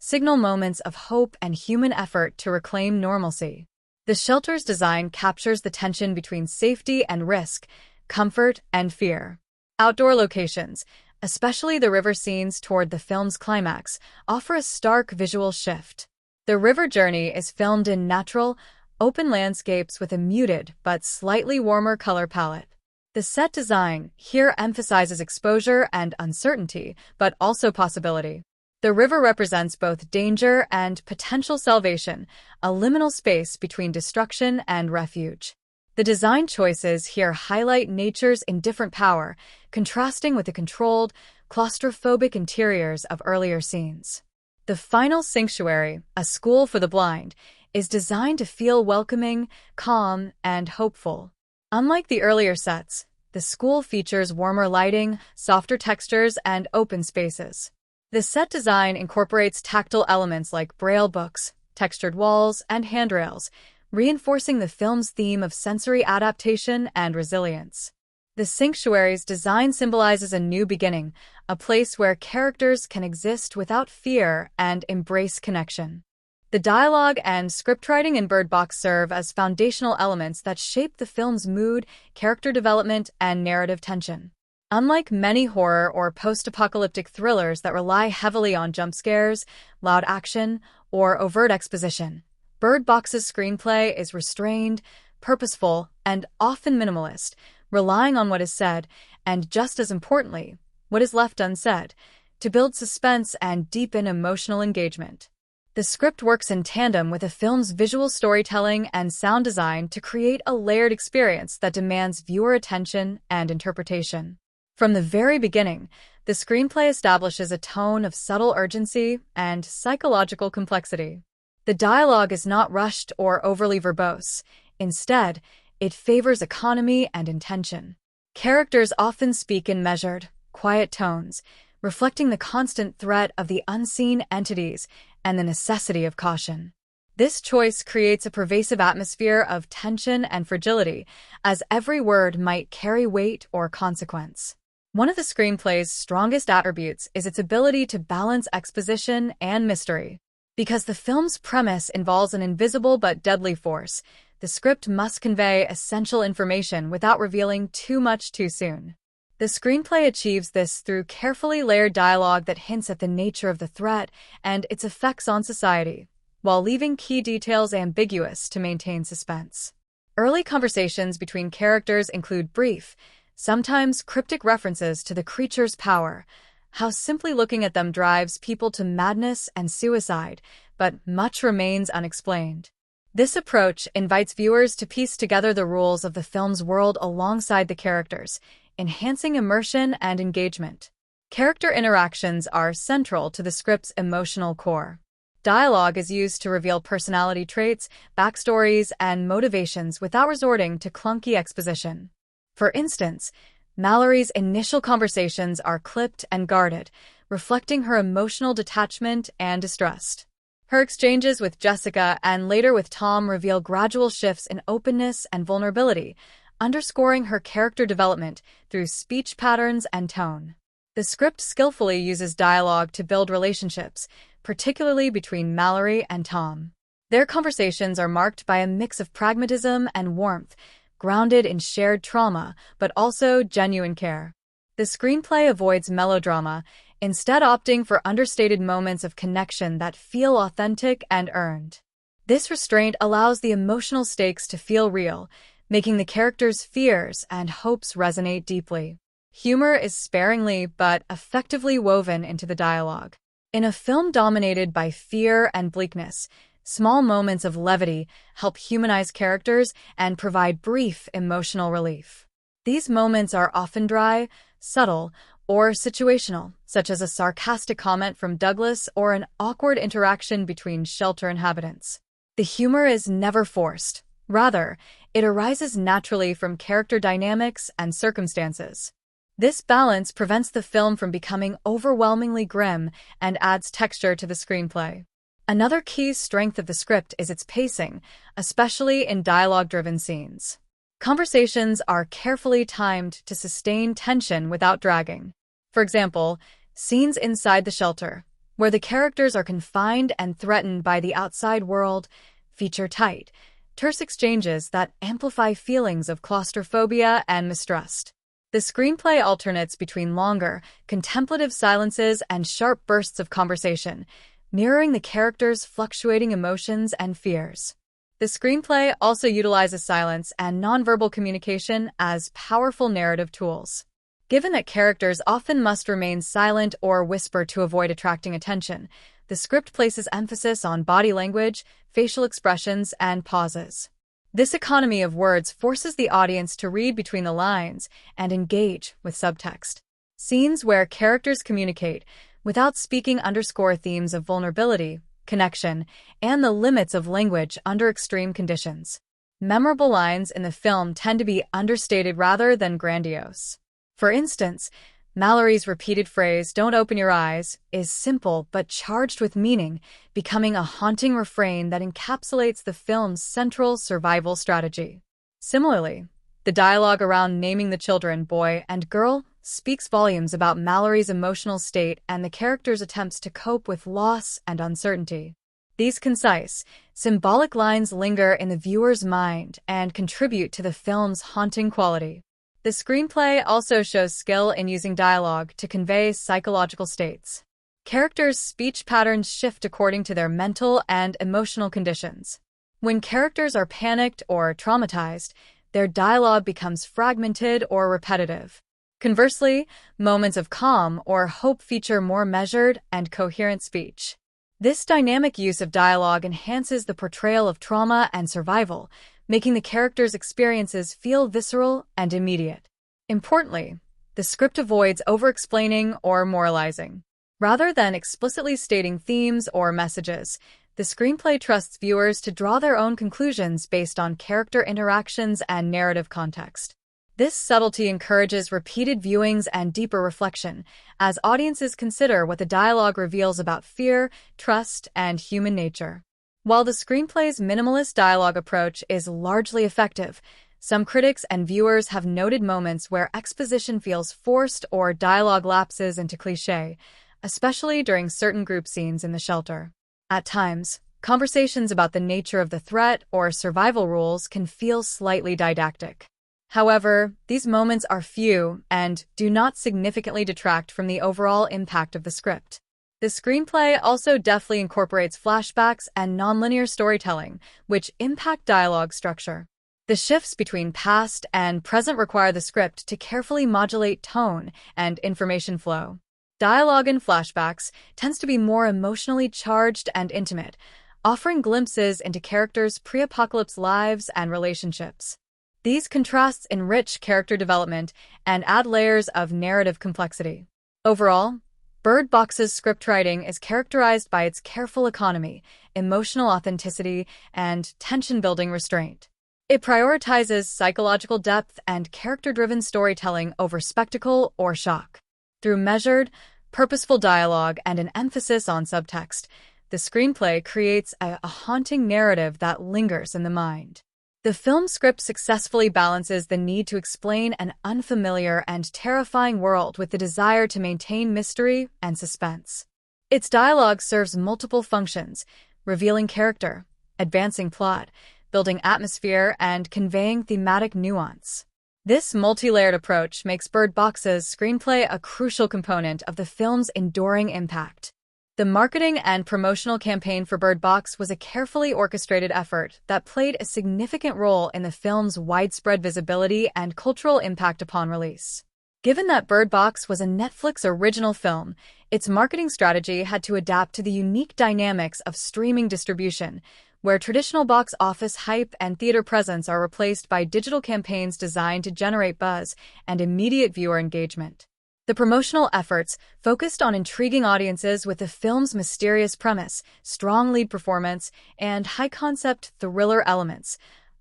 signal moments of hope and human effort to reclaim normalcy. The shelter's design captures the tension between safety and risk, comfort and fear. Outdoor locations, especially the river scenes toward the film's climax, offer a stark visual shift. The river journey is filmed in natural, open landscapes with a muted but slightly warmer color palette. The set design here emphasizes exposure and uncertainty, but also possibility. The river represents both danger and potential salvation, a liminal space between destruction and refuge. The design choices here highlight nature's indifferent power, contrasting with the controlled, claustrophobic interiors of earlier scenes. The final sanctuary, a school for the blind, is designed to feel welcoming, calm, and hopeful. Unlike the earlier sets, the school features warmer lighting, softer textures, and open spaces. The set design incorporates tactile elements like braille books, textured walls, and handrails, reinforcing the film's theme of sensory adaptation and resilience. The The sanctuary's design symbolizes a new beginning, a place where characters can exist without fear and embrace connection. The dialogue and scriptwriting in Bird Box serve as foundational elements that shape the film's mood, character development, and narrative tension. Unlike many horror or post-apocalyptic thrillers that rely heavily on jump scares, loud action, or overt exposition, Bird Box's screenplay is restrained, purposeful, and often minimalist, relying on what is said, and just as importantly, what is left unsaid, to build suspense and deepen emotional engagement. The script works in tandem with the film's visual storytelling and sound design to create a layered experience that demands viewer attention and interpretation. From the very beginning, the screenplay establishes a tone of subtle urgency and psychological complexity. The dialogue is not rushed or overly verbose. Instead, it favors economy and intention. Characters often speak in measured, quiet tones, reflecting the constant threat of the unseen entities and the necessity of caution. This choice creates a pervasive atmosphere of tension and fragility, as every word might carry weight or consequence. One of the screenplay's strongest attributes is its ability to balance exposition and mystery. Because the film's premise involves an invisible but deadly force, the script must convey essential information without revealing too much too soon. The screenplay achieves this through carefully layered dialogue that hints at the nature of the threat and its effects on society, while leaving key details ambiguous to maintain suspense. Early conversations between characters include brief, sometimes cryptic references to the creature's power, how simply looking at them drives people to madness and suicide, but much remains unexplained. This approach invites viewers to piece together the rules of the film's world alongside the characters, enhancing immersion and engagement. Character interactions are central to the script's emotional core. Dialogue is used to reveal personality traits, backstories, and motivations without resorting to clunky exposition. For instance, Mallory's initial conversations are clipped and guarded, reflecting her emotional detachment and distrust. Her exchanges with Jessica and later with Tom reveal gradual shifts in openness and vulnerability, underscoring her character development through speech patterns and tone. The script skillfully uses dialogue to build relationships, particularly between Mallory and Tom. Their conversations are marked by a mix of pragmatism and warmth, grounded in shared trauma, but also genuine care. The screenplay avoids melodrama, instead opting for understated moments of connection that feel authentic and earned. This restraint allows the emotional stakes to feel real, making the characters' fears and hopes resonate deeply. Humor is sparingly but effectively woven into the dialogue. In a film dominated by fear and bleakness, small moments of levity help humanize characters and provide brief emotional relief. These moments are often dry, subtle, or situational, such as a sarcastic comment from Douglas or an awkward interaction between shelter inhabitants. The humor is never forced. Rather, it arises naturally from character dynamics and circumstances. This balance prevents the film from becoming overwhelmingly grim and adds texture to the screenplay. Another key strength of the script is its pacing, especially in dialogue-driven scenes. Conversations are carefully timed to sustain tension without dragging. For example, scenes inside the shelter, where the characters are confined and threatened by the outside world, feature tight, terse exchanges that amplify feelings of claustrophobia and mistrust. The screenplay alternates between longer, contemplative silences and sharp bursts of conversation, mirroring the characters' fluctuating emotions and fears. The screenplay also utilizes silence and nonverbal communication as powerful narrative tools. Given that characters often must remain silent or whisper to avoid attracting attention, the script places emphasis on body language, facial expressions, and pauses. This economy of words forces the audience to read between the lines and engage with subtext. Scenes where characters communicate without speaking underscore themes of vulnerability, connection, and the limits of language under extreme conditions. Memorable lines in the film tend to be understated rather than grandiose. For instance, Mallory's repeated phrase, "Don't open your eyes," is simple but charged with meaning, becoming a haunting refrain that encapsulates the film's central survival strategy. Similarly, The dialogue around naming the children, boy and girl, speaks volumes about Mallory's emotional state and the character's attempts to cope with loss and uncertainty. These concise, symbolic lines linger in the viewer's mind and contribute to the film's haunting quality. The screenplay also shows skill in using dialogue to convey psychological states. Characters' speech patterns shift according to their mental and emotional conditions. When characters are panicked or traumatized, their dialogue becomes fragmented or repetitive. Conversely, moments of calm or hope feature more measured and coherent speech. This dynamic use of dialogue enhances the portrayal of trauma and survival, making the characters' experiences feel visceral and immediate. Importantly, the script avoids over-explaining or moralizing. Rather than explicitly stating themes or messages, the screenplay trusts viewers to draw their own conclusions based on character interactions and narrative context. This subtlety encourages repeated viewings and deeper reflection, as audiences consider what the dialogue reveals about fear, trust, and human nature. While the screenplay's minimalist dialogue approach is largely effective, some critics and viewers have noted moments where exposition feels forced or dialogue lapses into cliché, especially during certain group scenes in the shelter. At times, conversations about the nature of the threat or survival rules can feel slightly didactic. However, these moments are few and do not significantly detract from the overall impact of the script. The screenplay also deftly incorporates flashbacks and nonlinear storytelling, which impact dialogue structure. The shifts between past and present require the script to carefully modulate tone and information flow. Dialogue in flashbacks tends to be more emotionally charged and intimate, offering glimpses into characters' pre-apocalypse lives and relationships. These contrasts enrich character development and add layers of narrative complexity. Overall, Bird Box's scriptwriting is characterized by its careful economy, emotional authenticity, and tension-building restraint. It prioritizes psychological depth and character-driven storytelling over spectacle or shock. Through measured, purposeful dialogue and an emphasis on subtext, the screenplay creates a haunting narrative that lingers in the mind. The film script successfully balances the need to explain an unfamiliar and terrifying world with the desire to maintain mystery and suspense. Its dialogue serves multiple functions, revealing character, advancing plot, building atmosphere, and conveying thematic nuance. This multi-layered approach makes Bird Box's screenplay a crucial component of the film's enduring impact. The marketing and promotional campaign for Bird Box was a carefully orchestrated effort that played a significant role in the film's widespread visibility and cultural impact upon release. Given that Bird Box was a Netflix original film, its marketing strategy had to adapt to the unique dynamics of streaming distribution, where traditional box office hype and theater presence are replaced by digital campaigns designed to generate buzz and immediate viewer engagement. The promotional efforts focused on intriguing audiences with the film's mysterious premise, strong lead performance, and high-concept thriller elements,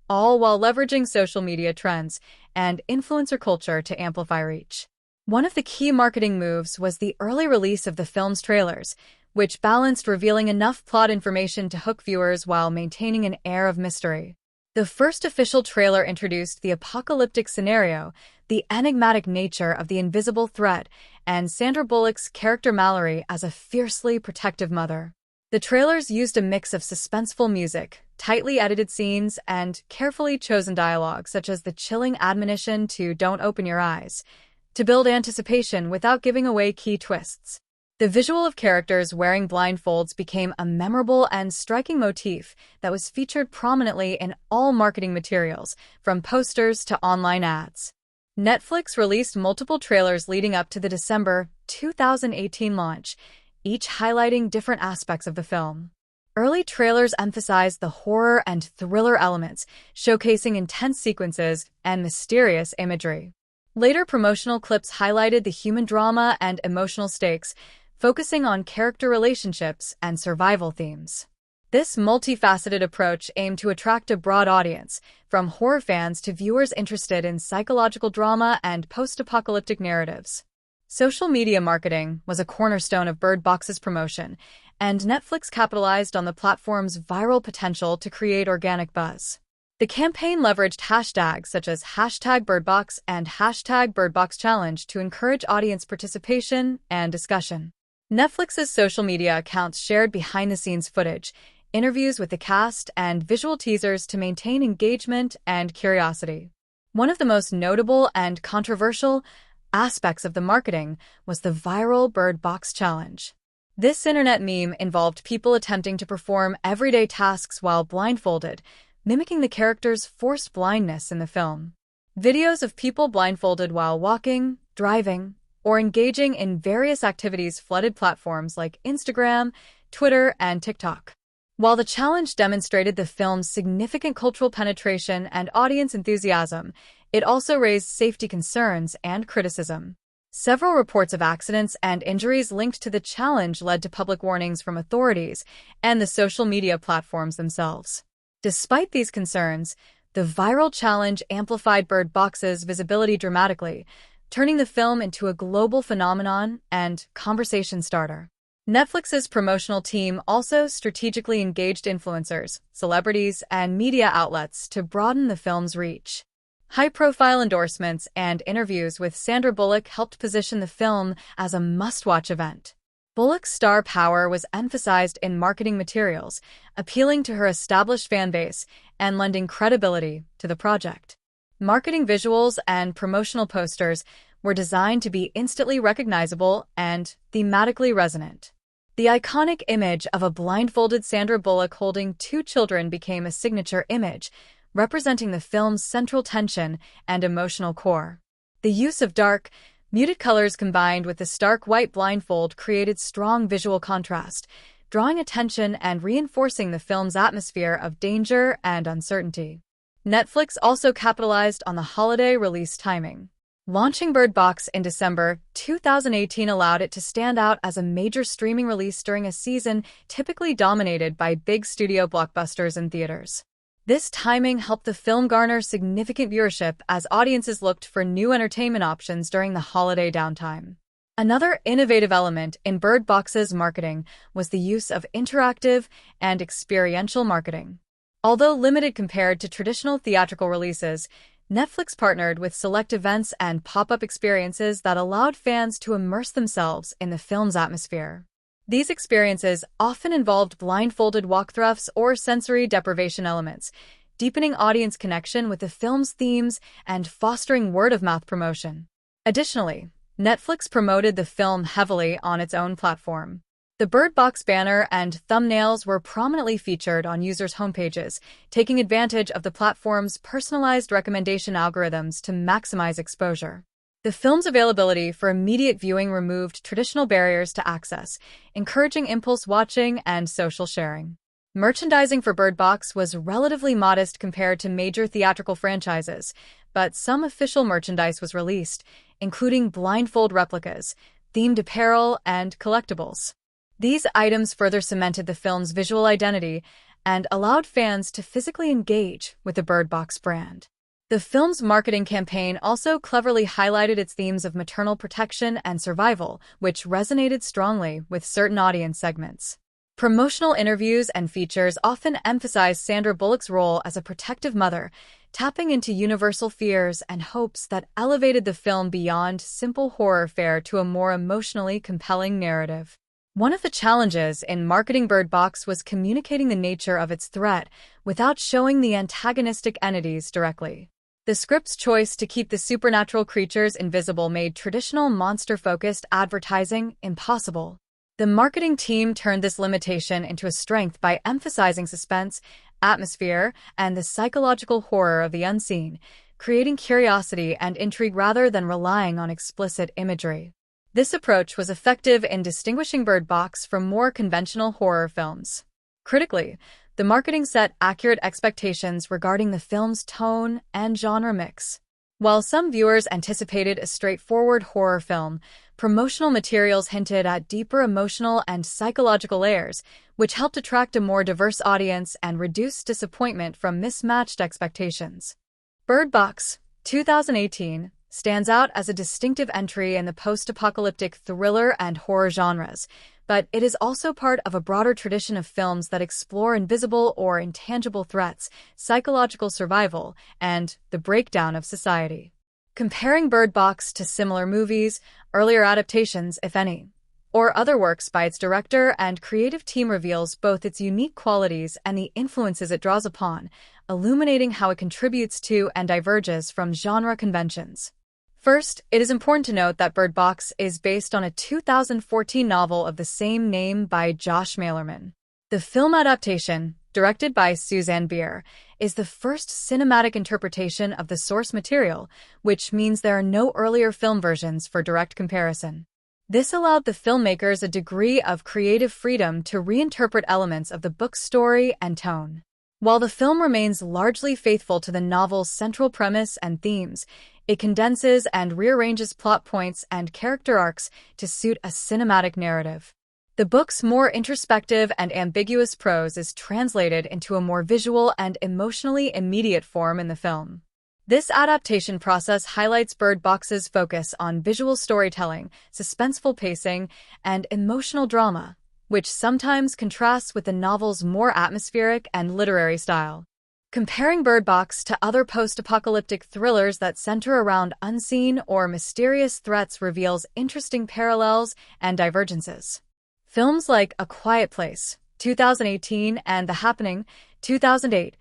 all while leveraging social media trends and influencer culture to amplify reach. One of the key marketing moves was the early release of the film's trailers, which balanced revealing enough plot information to hook viewers while maintaining an air of mystery. The first official trailer introduced the apocalyptic scenario, the enigmatic nature of the invisible threat, and Sandra Bullock's character Mallory as a fiercely protective mother. The trailers used a mix of suspenseful music, tightly edited scenes, and carefully chosen dialogue, such as the chilling admonition to "don't open your eyes," to build anticipation without giving away key twists. The visual of characters wearing blindfolds became a memorable and striking motif that was featured prominently in all marketing materials, from posters to online ads. Netflix released multiple trailers leading up to the December 2018 launch, each highlighting different aspects of the film. Early trailers emphasized the horror and thriller elements, showcasing intense sequences and mysterious imagery. Later promotional clips highlighted the human drama and emotional stakes, focusing on character relationships and survival themes. This multifaceted approach aimed to attract a broad audience, from horror fans to viewers interested in psychological drama and post-apocalyptic narratives. Social media marketing was a cornerstone of Bird Box's promotion, and Netflix capitalized on the platform's viral potential to create organic buzz. The campaign leveraged hashtags such as #BirdBox and #BirdBoxChallenge to encourage audience participation and discussion. Netflix's social media accounts shared behind-the-scenes footage, interviews with the cast, and visual teasers to maintain engagement and curiosity. One of the most notable and controversial aspects of the marketing was the viral Bird Box Challenge. This internet meme involved people attempting to perform everyday tasks while blindfolded, mimicking the characters' forced blindness in the film. Videos of people blindfolded while walking, driving, or engaging in various activities flooded platforms like Instagram, Twitter, and TikTok. While the challenge demonstrated the film's significant cultural penetration and audience enthusiasm, it also raised safety concerns and criticism. Several reports of accidents and injuries linked to the challenge led to public warnings from authorities and the social media platforms themselves. Despite these concerns, the viral challenge amplified Bird Box's visibility dramatically, turning the film into a global phenomenon and conversation starter. Netflix's promotional team also strategically engaged influencers, celebrities, and media outlets to broaden the film's reach. High-profile endorsements and interviews with Sandra Bullock helped position the film as a must-watch event. Bullock's star power was emphasized in marketing materials, appealing to her established fan base and lending credibility to the project. Marketing visuals and promotional posters were designed to be instantly recognizable and thematically resonant. The iconic image of a blindfolded Sandra Bullock holding two children became a signature image, representing the film's central tension and emotional core. The use of dark, muted colors combined with the stark white blindfold created strong visual contrast, drawing attention and reinforcing the film's atmosphere of danger and uncertainty. Netflix also capitalized on the holiday release timing. Launching Bird Box in December 2018 allowed it to stand out as a major streaming release during a season typically dominated by big studio blockbusters in theaters. This timing helped the film garner significant viewership as audiences looked for new entertainment options during the holiday downtime. Another innovative element in Bird Box's marketing was the use of interactive and experiential marketing. Although limited compared to traditional theatrical releases, Netflix partnered with select events and pop-up experiences that allowed fans to immerse themselves in the film's atmosphere. These experiences often involved blindfolded walkthroughs or sensory deprivation elements, deepening audience connection with the film's themes and fostering word-of-mouth promotion. Additionally, Netflix promoted the film heavily on its own platform. The Bird Box banner and thumbnails were prominently featured on users' homepages, taking advantage of the platform's personalized recommendation algorithms to maximize exposure. The film's availability for immediate viewing removed traditional barriers to access, encouraging impulse watching and social sharing. Merchandising for Bird Box was relatively modest compared to major theatrical franchises, but some official merchandise was released, including blindfold replicas, themed apparel, and collectibles. These items further cemented the film's visual identity and allowed fans to physically engage with the Bird Box brand. The film's marketing campaign also cleverly highlighted its themes of maternal protection and survival, which resonated strongly with certain audience segments. Promotional interviews and features often emphasized Sandra Bullock's role as a protective mother, tapping into universal fears and hopes that elevated the film beyond simple horror fare to a more emotionally compelling narrative. One of the challenges in marketing Bird Box was communicating the nature of its threat without showing the antagonistic entities directly. The script's choice to keep the supernatural creatures invisible made traditional monster-focused advertising impossible. The marketing team turned this limitation into a strength by emphasizing suspense, atmosphere, and the psychological horror of the unseen, creating curiosity and intrigue rather than relying on explicit imagery. This approach was effective in distinguishing Bird Box from more conventional horror films. Critically, the marketing set accurate expectations regarding the film's tone and genre mix. While some viewers anticipated a straightforward horror film, promotional materials hinted at deeper emotional and psychological layers, which helped attract a more diverse audience and reduce disappointment from mismatched expectations. Bird Box, 2018, stands out as a distinctive entry in the post-apocalyptic thriller and horror genres, but it is also part of a broader tradition of films that explore invisible or intangible threats, psychological survival, and the breakdown of society. Comparing Bird Box to similar movies, earlier adaptations, if any, or other works by its director and creative team reveals both its unique qualities and the influences it draws upon, illuminating how it contributes to and diverges from genre conventions. First, it is important to note that Bird Box is based on a 2014 novel of the same name by Josh Malerman. The film adaptation, directed by Susanne Bier, is the first cinematic interpretation of the source material, which means there are no earlier film versions for direct comparison. This allowed the filmmakers a degree of creative freedom to reinterpret elements of the book's story and tone. While the film remains largely faithful to the novel's central premise and themes, it condenses and rearranges plot points and character arcs to suit a cinematic narrative. The book's more introspective and ambiguous prose is translated into a more visual and emotionally immediate form in the film. This adaptation process highlights Bird Box's focus on visual storytelling, suspenseful pacing, and emotional drama, which sometimes contrasts with the novel's more atmospheric and literary style. Comparing Bird Box to other post-apocalyptic thrillers that center around unseen or mysterious threats reveals interesting parallels and divergences. Films like A Quiet Place, 2018, and The Happening, 2008,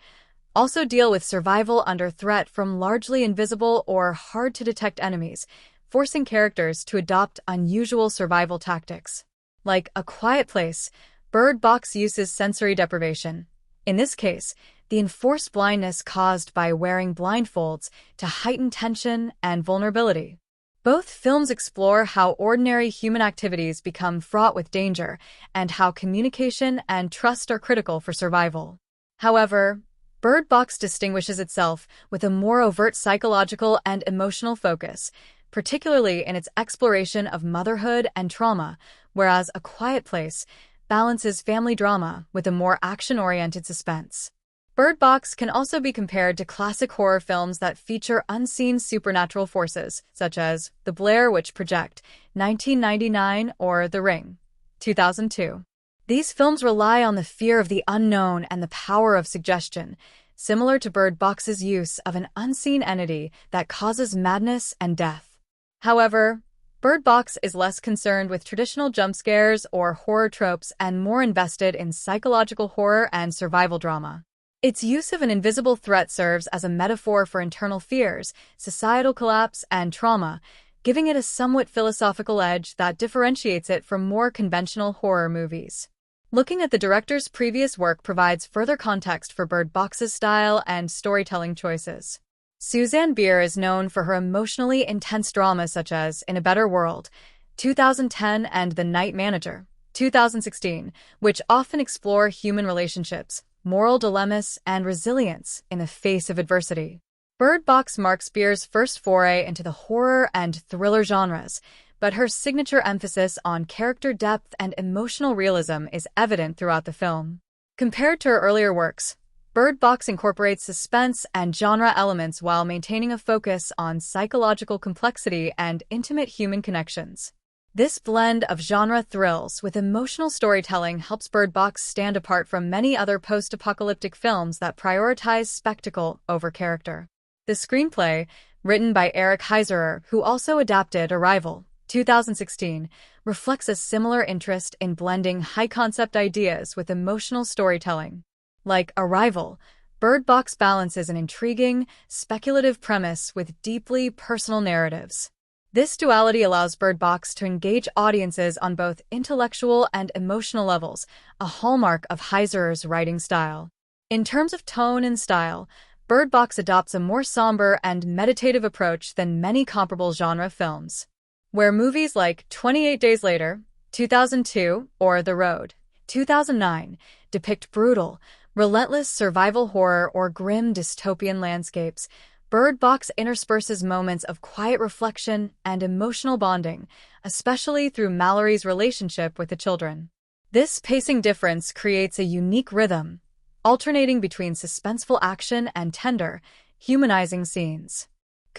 also deal with survival under threat from largely invisible or hard-to-detect enemies, forcing characters to adopt unusual survival tactics. Like A Quiet Place, Bird Box uses sensory deprivation. In this case, the enforced blindness caused by wearing blindfolds to heighten tension and vulnerability. Both films explore how ordinary human activities become fraught with danger and how communication and trust are critical for survival. However, Bird Box distinguishes itself with a more overt psychological and emotional focus, particularly in its exploration of motherhood and trauma, whereas A Quiet Place balances family drama with a more action-oriented suspense. Bird Box can also be compared to classic horror films that feature unseen supernatural forces, such as The Blair Witch Project, 1999, or The Ring, 2002. These films rely on the fear of the unknown and the power of suggestion, similar to Bird Box's use of an unseen entity that causes madness and death. However, Bird Box is less concerned with traditional jump scares or horror tropes and more invested in psychological horror and survival drama. Its use of an invisible threat serves as a metaphor for internal fears, societal collapse, and trauma, giving it a somewhat philosophical edge that differentiates it from more conventional horror movies. Looking at the director's previous work provides further context for Bird Box's style and storytelling choices. Susanne Bier is known for her emotionally intense dramas such as In a Better World, 2010, and The Night Manager, 2016, which often explore human relationships, moral dilemmas, and resilience in the face of adversity. Bird Box marks Bier's first foray into the horror and thriller genres, but her signature emphasis on character depth and emotional realism is evident throughout the film. Compared to her earlier works, Bird Box incorporates suspense and genre elements while maintaining a focus on psychological complexity and intimate human connections. This blend of genre thrills with emotional storytelling helps Bird Box stand apart from many other post-apocalyptic films that prioritize spectacle over character. The screenplay, written by Eric Heiserer, who also adapted Arrival, 2016, reflects a similar interest in blending high-concept ideas with emotional storytelling. Like Arrival, Bird Box balances an intriguing, speculative premise with deeply personal narratives. This duality allows Bird Box to engage audiences on both intellectual and emotional levels, a hallmark of Heiserer's writing style. In terms of tone and style, Bird Box adopts a more somber and meditative approach than many comparable genre films. Where movies like 28 Days Later, 2002, or The Road, 2009, depict brutal, relentless survival horror or grim dystopian landscapes, Bird Box intersperses moments of quiet reflection and emotional bonding, especially through Mallory's relationship with the children. This pacing difference creates a unique rhythm, alternating between suspenseful action and tender, humanizing scenes.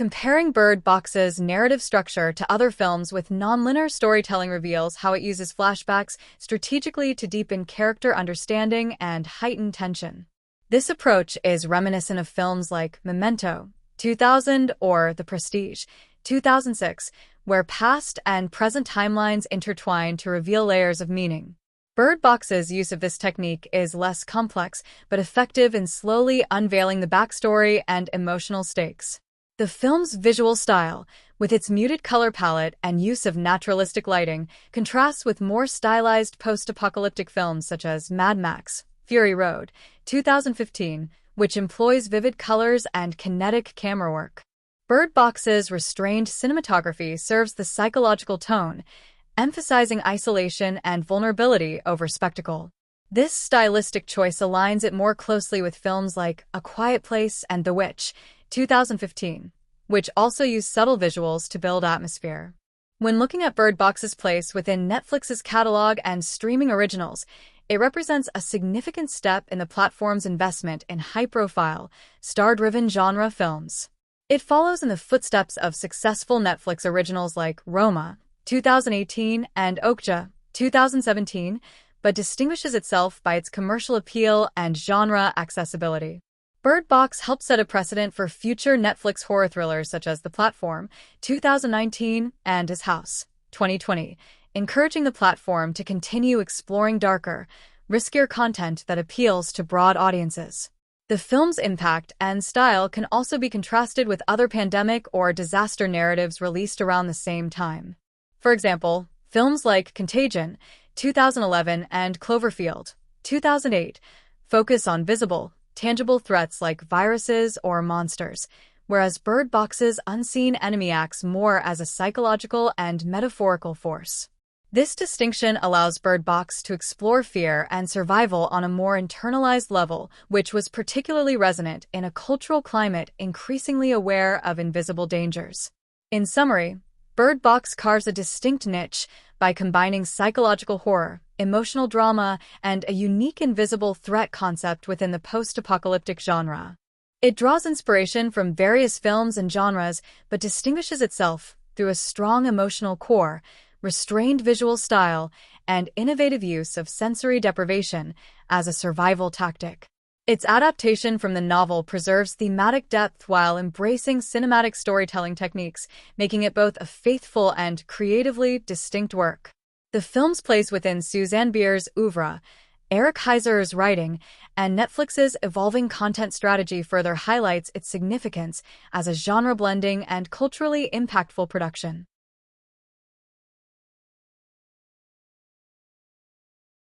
Comparing Bird Box's narrative structure to other films with nonlinear storytelling reveals how it uses flashbacks strategically to deepen character understanding and heighten tension. This approach is reminiscent of films like Memento, 2000, or The Prestige, 2006, where past and present timelines intertwine to reveal layers of meaning. Bird Box's use of this technique is less complex, but effective in slowly unveiling the backstory and emotional stakes. The film's visual style, with its muted color palette and use of naturalistic lighting, contrasts with more stylized post-apocalyptic films such as Mad Max, Fury Road, 2015, which employs vivid colors and kinetic camera work. Bird Box's restrained cinematography serves the psychological tone, emphasizing isolation and vulnerability over spectacle. This stylistic choice aligns it more closely with films like A Quiet Place and The Witch, 2015, which also use subtle visuals to build atmosphere. When looking at Bird Box's place within Netflix's catalog and streaming originals, it represents a significant step in the platform's investment in high-profile, star-driven genre films. It follows in the footsteps of successful Netflix originals like Roma, 2018, and Okja, 2017, but distinguishes itself by its commercial appeal and genre accessibility. Bird Box helped set a precedent for future Netflix horror thrillers such as The Platform, 2019, and His House, 2020, encouraging the platform to continue exploring darker, riskier content that appeals to broad audiences. The film's impact and style can also be contrasted with other pandemic or disaster narratives released around the same time. For example, films like Contagion, 2011, and Cloverfield, 2008, focus on visible, tangible threats like viruses or monsters, whereas Bird Box's unseen enemy acts more as a psychological and metaphorical force. This distinction allows Bird Box to explore fear and survival on a more internalized level, which was particularly resonant in a cultural climate increasingly aware of invisible dangers. In summary, Bird Box carves a distinct niche by combining psychological horror, emotional drama, and a unique invisible threat concept within the post-apocalyptic genre. It draws inspiration from various films and genres, but distinguishes itself through a strong emotional core, restrained visual style, and innovative use of sensory deprivation as a survival tactic. Its adaptation from the novel preserves thematic depth while embracing cinematic storytelling techniques, making it both a faithful and creatively distinct work. The film's place within Susanne Bier's oeuvre, Eric Heiser's writing, and Netflix's evolving content strategy further highlights its significance as a genre-blending and culturally impactful production.